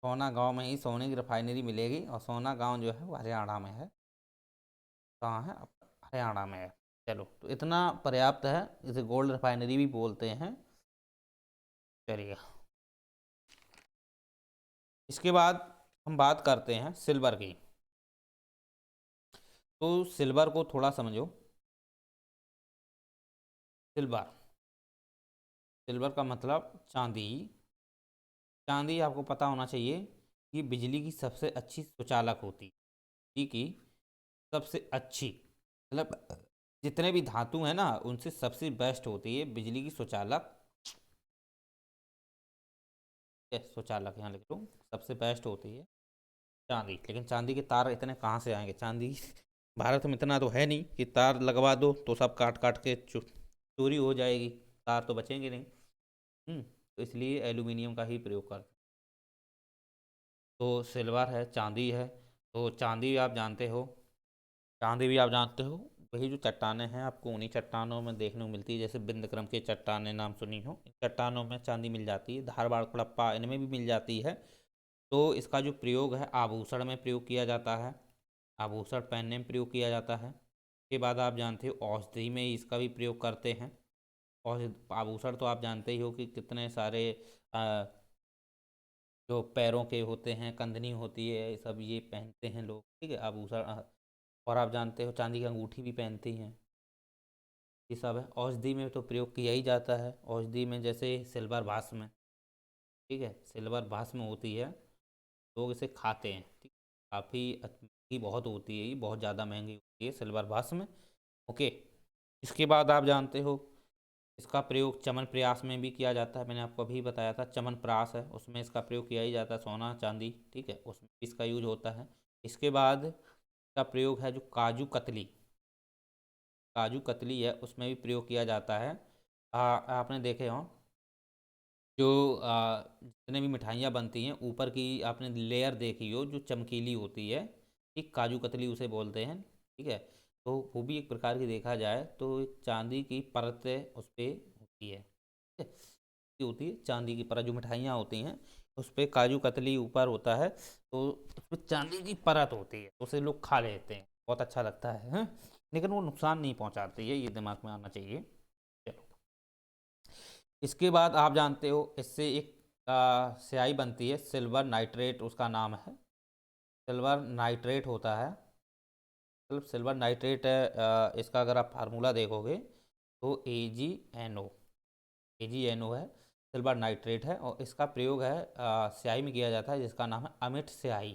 सोना गांव में ही सोने की रिफाइनरी मिलेगी, और सोना गांव जो है वो हरियाणा में है। कहाँ है? हरियाणा में है। चलो, तो इतना पर्याप्त है, इसे गोल्ड रिफाइनरी भी बोलते हैं। चलिए, इसके बाद हम बात करते हैं सिल्वर की। तो सिल्वर को थोड़ा समझो। सिल्वर, सिल्वर का मतलब चांदी। चांदी आपको पता होना चाहिए कि बिजली की सबसे अच्छी सुचालक होती है। बिजली की सबसे अच्छी, मतलब जितने भी धातु हैं ना उनसे सबसे बेस्ट होती है बिजली की सुचालक। सुचालक यहाँ लिख लो, सबसे बेस्ट होती है चांदी। लेकिन चांदी के तार इतने कहाँ से आएंगे? चांदी भारत में इतना तो है नहीं कि तार लगवा दो तो सब काट काट के चोरी हो जाएगी, तार तो बचेंगे नहीं। तो इसलिए एल्यूमिनियम का ही प्रयोग करते हैं। तो सिल्वर है, चांदी है। तो चांदी आप जानते हो, चांदी भी आप जानते हो, वही जो चट्टानें हैं आपको उन्हीं चट्टानों में देखने को मिलती है। जैसे बिंदक्रम की चट्टानें नाम सुनी हो, इन चट्टानों में चांदी मिल जाती है। धारवाड़ कुड़प्पा इनमें भी मिल जाती है। तो इसका जो प्रयोग है आभूषण में प्रयोग किया जाता है, आभूषण पहनने में प्रयोग किया जाता है। उसके बाद आप जानते हो औषधि में इसका भी प्रयोग करते हैं। और आभूषण तो आप जानते ही हो कि कितने सारे आ, जो पैरों के होते हैं, कंदनी होती है, सब ये पहनते हैं लोग। ठीक है, आभूषण। और आप जानते हो चांदी की अंगूठी भी पहनती हैं। ये सब है, औषधि में तो प्रयोग किया ही जाता है। औषधि में जैसे सिल्वर भस्म। ठीक है, सिल्वर भस्म होती है, लोग इसे खाते हैं। ठीक, काफ़ी महंगी बहुत होती है, ये बहुत ज़्यादा महंगी होती है सिल्वर भस्म। ओके। इसके बाद आप जानते हो इसका प्रयोग चमन प्रयास में भी किया जाता है। मैंने आपको अभी बताया था चमन प्रास है, उसमें इसका प्रयोग किया ही जाता है, सोना चांदी। ठीक है, उसमें इसका यूज होता है। इसके बाद इसका प्रयोग है जो काजू कतली, काजू कतली है उसमें भी प्रयोग किया जाता है। आपने देखे हो जो जितने भी मिठाइयाँ बनती हैं ऊपर की आपने लेयर देखी हो जो चमकीली होती है, ठीक, काजू कतली उसे बोलते हैं, ठीक है। तो वो भी एक प्रकार की देखा जाए तो एक चांदी की परत उस पर होती है, ठीक है। ये होती है चांदी की परत, जो मिठाइयाँ होती हैं उस पर काजू कतली ऊपर होता है, तो उस पर चांदी की परत होती है, उसे लोग खा लेते हैं, बहुत अच्छा लगता है, हैं? लेकिन वो नुकसान नहीं पहुंचाती है, ये दिमाग में आना चाहिए। चलो, इसके बाद आप जानते हो इससे एक स्याही बनती है, सिल्वर नाइट्रेट उसका नाम है। सिल्वर नाइट्रेट होता है, मतलब सिल्वर नाइट्रेट है, इसका अगर आप फार्मूला देखोगे तो AgNO है, सिल्वर नाइट्रेट है, और इसका प्रयोग है स्याही में किया जाता है जिसका नाम है अमिट स्याही।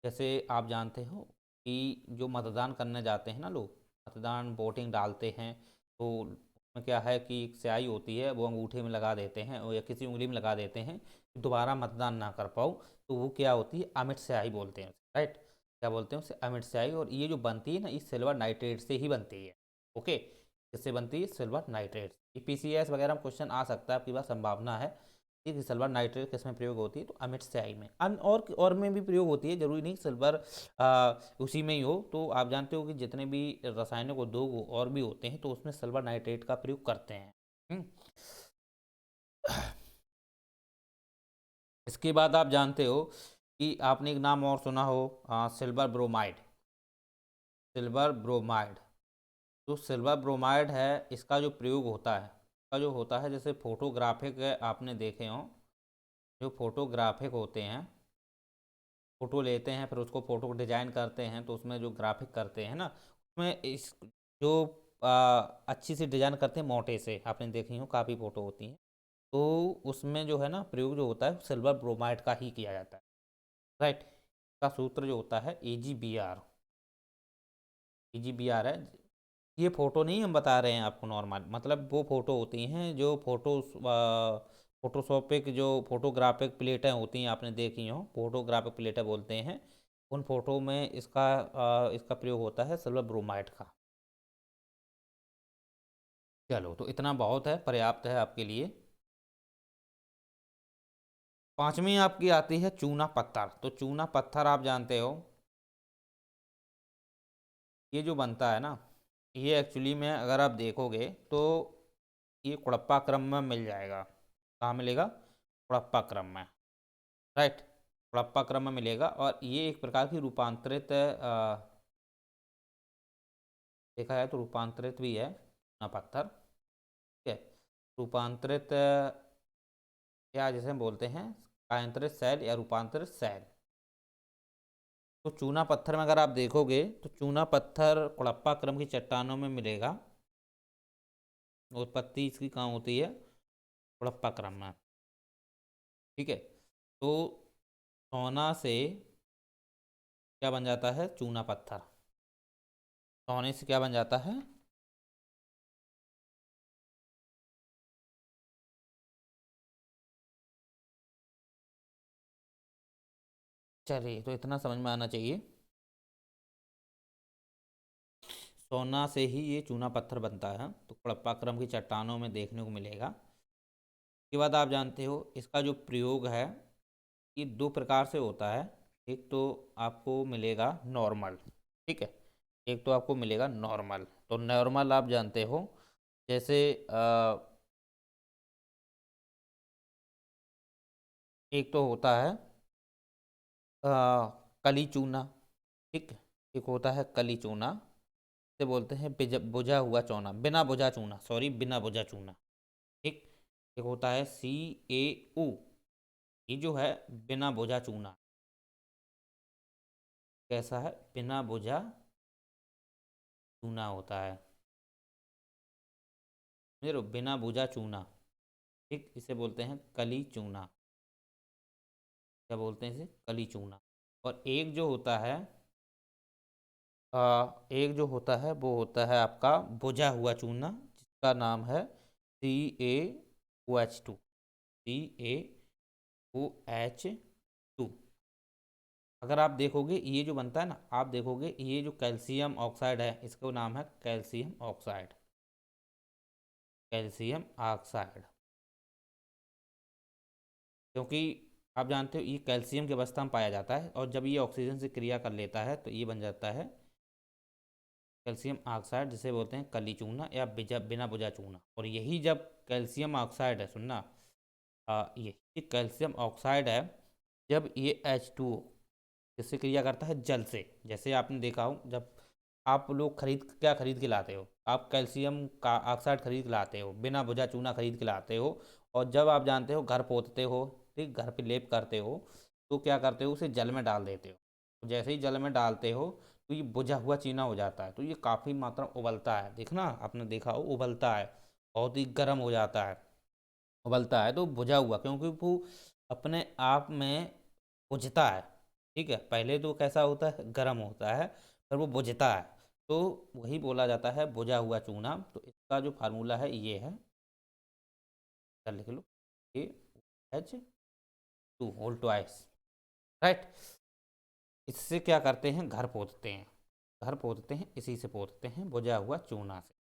जैसे आप जानते हो कि जो मतदान करने जाते हैं ना लोग, मतदान वोटिंग डालते हैं, तो उसमें क्या है कि एक स्याही होती है वो अंगूठे में लगा देते हैं और या किसी उंगली में लगा देते हैं कि दोबारा मतदान ना कर पाओ, तो वो क्या होती है, अमिट स्याही बोलते हैं, राइट। क्या बोलते हैं उसे, अमिट स्याही। और ये जो बनती है ना, ये सिल्वर नाइट्रेट से ही बनती है, ओके। किससे बनती है, सिल्वर नाइट्रेट। ये PCS वगैरह में क्वेश्चन आ सकता है, आपकी बात संभावना है कि सिल्वर नाइट्रेट किस में प्रयोग होती है, तो अमिट स्याही में। और में भी प्रयोग होती है, जरूरी नहीं सिल्वर उसी में ही हो। तो आप जानते हो कि जितने भी रासायनिक उद्योग और भी होते हैं तो उसमें सिल्वर नाइट्रेट का प्रयोग करते हैं। हम्म। इसके बाद आप जानते हो कि आपने एक नाम और सुना हो, सिल्वर ब्रोमाइड। सिल्वर ब्रोमाइड, जो सिल्वर ब्रोमाइड है इसका जो प्रयोग होता है, इसका जो होता है, जैसे फोटोग्राफिक आपने देखे हो, जो फोटोग्राफिक होते हैं, फ़ोटो लेते हैं फिर उसको फ़ोटो को डिजाइन करते हैं, तो उसमें जो ग्राफिक करते हैं ना, उसमें इस जो अच्छी सी डिजाइन करते हैं मोटे से, आपने देखी हो काफ़ी फ़ोटो होती हैं, तो उसमें जो है ना प्रयोग जो होता है सिल्वर ब्रोमाइड का ही किया जाता है, राइट। का सूत्र जो होता है AgBr है। ये फ़ोटो नहीं हम बता रहे हैं आपको, नॉर्मल मतलब वो फ़ोटो होती हैं जो फोटोशॉपिक जो फोटोग्राफिक प्लेटें होती हैं, आपने देखी हो, फोटोग्राफिक प्लेटें बोलते हैं उन फोटो में इसका प्रयोग होता है सिल्वर ब्रोमाइड का। चलो, तो इतना बहुत है, पर्याप्त है आपके लिए। पांचवी आपकी आती है चूना पत्थर। तो चूना पत्थर आप जानते हो, ये जो बनता है ना, ये एक्चुअली में अगर आप देखोगे तो ये कुड़प्पा क्रम में मिल जाएगा। कहाँ मिलेगा, कुड़प्पा क्रम में, राइट। हड़प्पा क्रम में मिलेगा, और ये एक प्रकार की रूपांतरित देखा है तो रूपांतरित भी है चूना पत्थर, ठीक है। रूपांतरित क्या जिसे हम बोलते हैं, कायांतरित शैल या रूपांतरित शैल। तो चूना पत्थर में अगर आप देखोगे तो चूना पत्थर हड़प्पा क्रम की चट्टानों में मिलेगा, उत्पत्ति इसकी कहाँ होती है, हड़प्पा क्रम में, ठीक है। तो सोना से क्या बन जाता है, चूना पत्थर, सोने से क्या बन जाता है। चलिए, तो इतना समझ में आना चाहिए, सोना से ही ये चूना पत्थर बनता है, तो हड़प्पा क्रम की चट्टानों में देखने को मिलेगा। इसके बाद आप जानते हो इसका जो प्रयोग है ये दो प्रकार से होता है। एक तो आपको मिलेगा नॉर्मल, ठीक है, एक तो आपको मिलेगा नॉर्मल। तो नॉर्मल आप जानते हो, जैसे एक तो होता है अ, कली चूना, ठीक। एक होता है कली चूना, से बोलते हैं बुझा हुआ चूना, बिना बुझा चूना, सॉरी, बिना बुझा चूना, ठीक। एक होता है CaO, ये जो है बिना बुझा चूना, कैसा है, बिना बुझा चूना होता है, समझ रहे हो? बिना बुझा चूना, ठीक, इसे बोलते हैं कली चूना, क्या बोलते हैं इसे, कली चूना। और एक जो होता है एक जो होता है वो होता है आपका बुझा हुआ चूना, जिसका नाम है CaOH2। अगर आप देखोगे ये जो बनता है ना, आप देखोगे ये जो कैल्शियम ऑक्साइड है इसका नाम है कैल्शियम ऑक्साइड, कैल्शियम ऑक्साइड, क्योंकि आप जानते हो ये कैल्शियम की अवस्था में पाया जाता है और जब ये ऑक्सीजन से क्रिया कर लेता है तो ये बन जाता है कैल्शियम ऑक्साइड, जिसे बोलते हैं कली चूना या बिना बुझा चूना। और यही जब कैल्शियम ऑक्साइड है, सुनना, ये कैल्शियम ऑक्साइड है, जब ये H2O इससे क्रिया करता है जल से। जैसे आपने देखा हो, जब आप लोग खरीद के लाते हो, आप कैल्शियम का ऑक्साइड खरीद के लाते हो, बिना बुझा चूना खरीद के लाते हो, और जब आप जानते हो घर पोतते हो, ठीक, घर पे लेप करते हो, तो क्या करते हो, उसे जल में डाल देते हो। तो जैसे ही जल में डालते हो तो ये बुझा हुआ चूना हो जाता है, तो ये काफ़ी मात्रा में उबलता है। देखना, आपने देखा हो, उबलता है, बहुत ही गर्म हो जाता है। उबलता है तो बुझा हुआ, क्योंकि वो अपने आप में बुझता है। ठीक है, पहले तो कैसा होता है, गर्म होता है, फिर वो बुझता है, तो वही बोला जाता है बुझा हुआ चूना। तो इसका जो फार्मूला है ये है, चल लिख लो, ये H2 होल ट्वाइस, राइट। इससे क्या करते हैं, घर पोतते हैं, घर पोतते हैं, इसी से पोतते हैं, बुझा हुआ चूना से।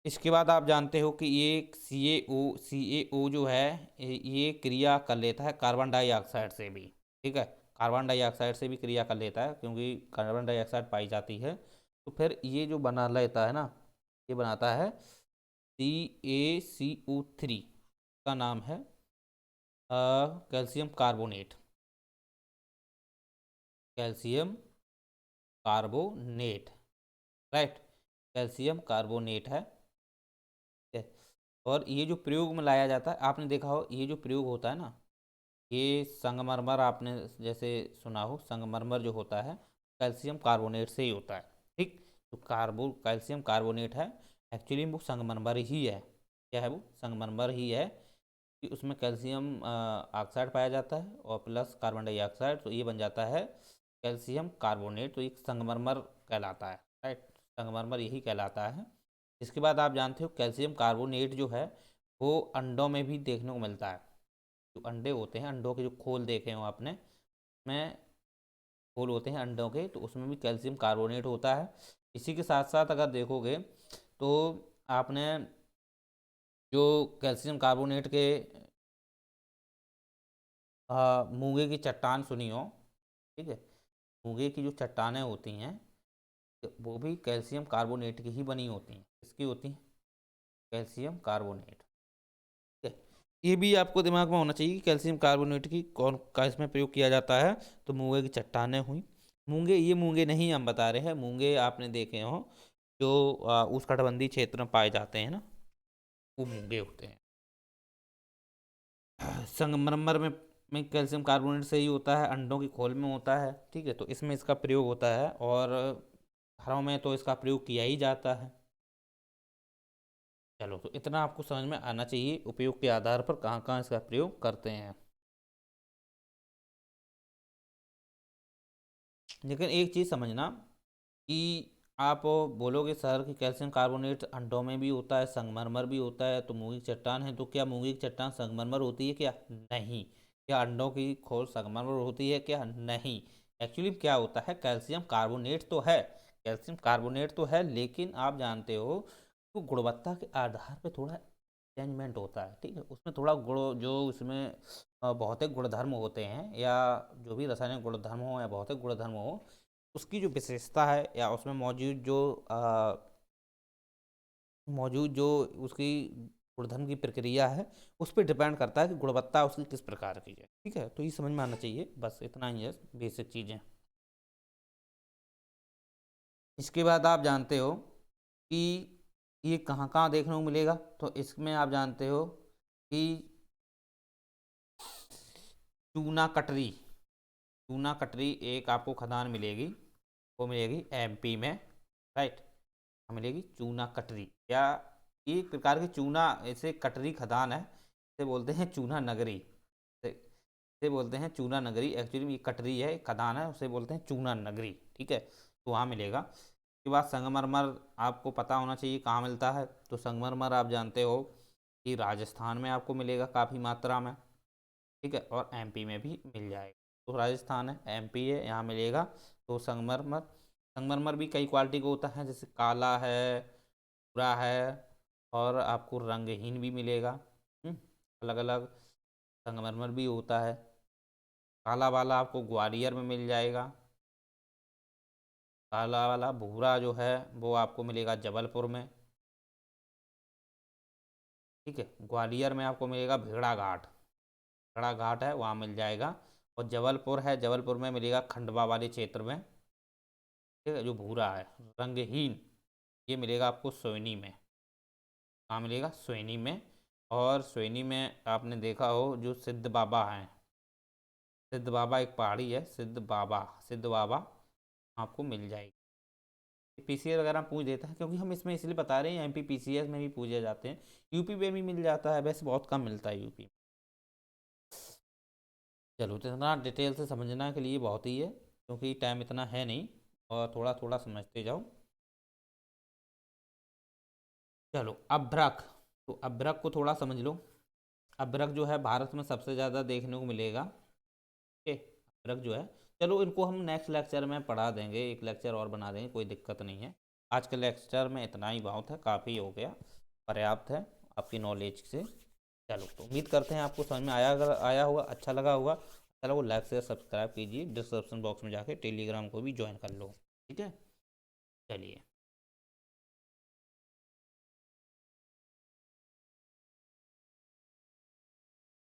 इसके बाद आप जानते हो कि ये सी ए ओ जो है, ये क्रिया कर लेता है कार्बन डाइऑक्साइड से भी। ठीक है, कार्बन डाइऑक्साइड से भी क्रिया कर लेता है, क्योंकि कार्बन डाइऑक्साइड पाई जाती है। तो फिर ये जो बना लेता है ना, ये बनाता है CaCO3, का नाम है calcium carbonate, calcium carbonate, right, calcium carbonate है। ठीक है, और ये जो प्रयोग में लाया जाता है, आपने देखा हो, ये जो प्रयोग होता है ना, ये संगमरमर, आपने जैसे सुना हो, संगमरमर जो होता है कैल्शियम कार्बोनेट से ही होता है। ठीक, तो कैल्शियम कार्बोनेट है, एक्चुअली वो संगमरमर ही है। क्या है वो, संगमरमर ही है, कि उसमें कैल्शियम ऑक्साइड पाया जाता है और प्लस कार्बन डाइऑक्साइड, तो ये बन जाता है कैल्शियम कार्बोनेट, तो एक संगमरमर कहलाता है, राइट, संगमरमर यही कहलाता है। इसके बाद आप जानते हो कैल्शियम कार्बोनेट जो है वो अंडों में भी देखने को मिलता है। जो अंडे होते हैं, अंडों के जो खोल देखे हो आपने, में खोल होते हैं अंडों के, तो उसमें भी कैल्शियम कार्बोनेट होता है। इसी के साथ साथ अगर देखोगे तो आपने जो कैल्शियम कार्बोनेट के मूंगे की चट्टान सुनी हो, ठीक है, मूंगे की जो चट्टानें होती हैं, तो वो भी कैल्शियम कार्बोनेट की ही बनी होती हैं। किसकी होती हैं, कैल्शियम कार्बोनेट। ठीक है, ये भी आपको दिमाग में होना चाहिए कि कैल्शियम कार्बोनेट की कौन का इसमें प्रयोग किया जाता है। तो मूंगे की चट्टानें हुई, मूंगे, ये मूंगे नहीं हम बता रहे हैं, मूंगे आपने देखे हो जो उष्णकटिबंधीय क्षेत्र में पाए जाते हैं ना, वो मूंगे होते हैं। संगमरमर में कैल्शियम कार्बोनेट से ही होता है, अंडों की खोल में होता है। ठीक है, तो इसमें इसका प्रयोग होता है, और घरों में तो इसका प्रयोग किया ही जाता है। चलो, तो इतना आपको समझ में आना चाहिए उपयोग के आधार पर कहाँ कहाँ इसका प्रयोग करते हैं। लेकिन एक चीज़ समझना कि आप बोलोगे सर कि कैल्शियम कार्बोनेट अंडों में भी होता है, संगमरमर भी होता है, तो मूंगी की चट्टान है, तो क्या मूंगी की चट्टान संगमरमर होती है क्या, नहीं। क्या अंडों की खोल संगमरमर होती है क्या, नहीं। एक्चुअली क्या होता है, कैल्शियम कार्बोनेट तो है, कैल्शियम कार्बोनेट तो है, लेकिन आप जानते हो तो गुणवत्ता के आधार पर थोड़ा चेंजमेंट होता है। ठीक है, उसमें थोड़ा गुण, जो उसमें भौतिक गुणधर्म होते हैं, या जो भी रासायनिक गुणधर्म हो या भौतिक गुणधर्म हो, उसकी जो विशेषता है, या उसमें मौजूद जो उसकी गुणधर्म की प्रक्रिया है, उस पर डिपेंड करता है कि गुणवत्ता उसकी किस प्रकार की है। ठीक है, तो ये समझ में आना चाहिए, बस इतना ही है, बेसिक चीज़ें। इसके बाद आप जानते हो कि ये कहाँ कहाँ देखने को मिलेगा, तो इसमें आप जानते हो कि चूना कटरी, चूना कटरी एक आपको खदान मिलेगी, वो मिलेगी MP में, राइट, मिलेगी चूना कटरी, या एक प्रकार की चूना, ऐसे कटरी खदान है, इसे बोलते हैं चूना नगरी, इसे बोलते हैं चूना नगरी। एक्चुअली ये कटरी है, खदान है, उसे बोलते हैं चूना नगरी। ठीक है, तो वहाँ मिलेगा। उसके बाद संगमरमर आपको पता होना चाहिए कहाँ मिलता है, तो संगमरमर आप जानते हो कि राजस्थान में आपको मिलेगा काफ़ी मात्रा में। ठीक है, और MP में भी मिल जाएगा। तो राजस्थान है, MP है, यहाँ मिलेगा। तो संगमरमर, संगमरमर भी कई क्वालिटी का होता है, जैसे काला है, भूरा है, और आपको रंगहीन भी मिलेगा। अलग अलग संगमरमर भी होता है। काला वाला आपको ग्वालियर में मिल जाएगा। काला वाला भूरा जो है वो आपको मिलेगा जबलपुर में। ठीक है, ग्वालियर में आपको मिलेगा भेड़ा घाट। भेड़ा घाट है वहाँ मिल जाएगा। और जबलपुर है, जबलपुर में मिलेगा खंडवा वाले क्षेत्र में। ठीक है, जो भूरा है रंगहीन, ये मिलेगा आपको सोनी में। कहाँ मिलेगा? सोनी में। और सोनी में आपने देखा हो जो सिद्ध बाबा हैं, सिद्ध बाबा एक पहाड़ी है, सिद्ध बाबा, सिद्ध बाबा आपको मिल जाएगी। पीसीएस वगैरह पूछ देता है, क्योंकि हम इसमें इसलिए बता रहे हैं, एमपी पीसीएस में भी पूछे जाते हैं, यूपी में भी मिल जाता है, वैसे बहुत कम मिलता है यूपी में। चलो, तो इतना डिटेल से समझना के लिए बहुत ही है, क्योंकि टाइम इतना है नहीं, और थोड़ा थोड़ा समझते जाओ। चलो, अभ्रक। तो अभ्रक को थोड़ा समझ लो। अभ्रक जो है भारत में सबसे ज़्यादा देखने को मिलेगा। ओके, अभ्रक जो है, चलो इनको हम नेक्स्ट लेक्चर में पढ़ा देंगे, एक लेक्चर और बना देंगे, कोई दिक्कत नहीं है। आज के लेक्चर में इतना ही बहुत है, काफ़ी हो गया, पर्याप्त है आपकी नॉलेज से। चलो, तो उम्मीद करते हैं आपको समझ में आया होगा, अच्छा लगा होगा। चलो, वो लाइक से सब्सक्राइब कीजिए, डिस्क्रिप्शन बॉक्स में जाके टेलीग्राम को भी ज्वाइन कर लो। ठीक है, चलिए।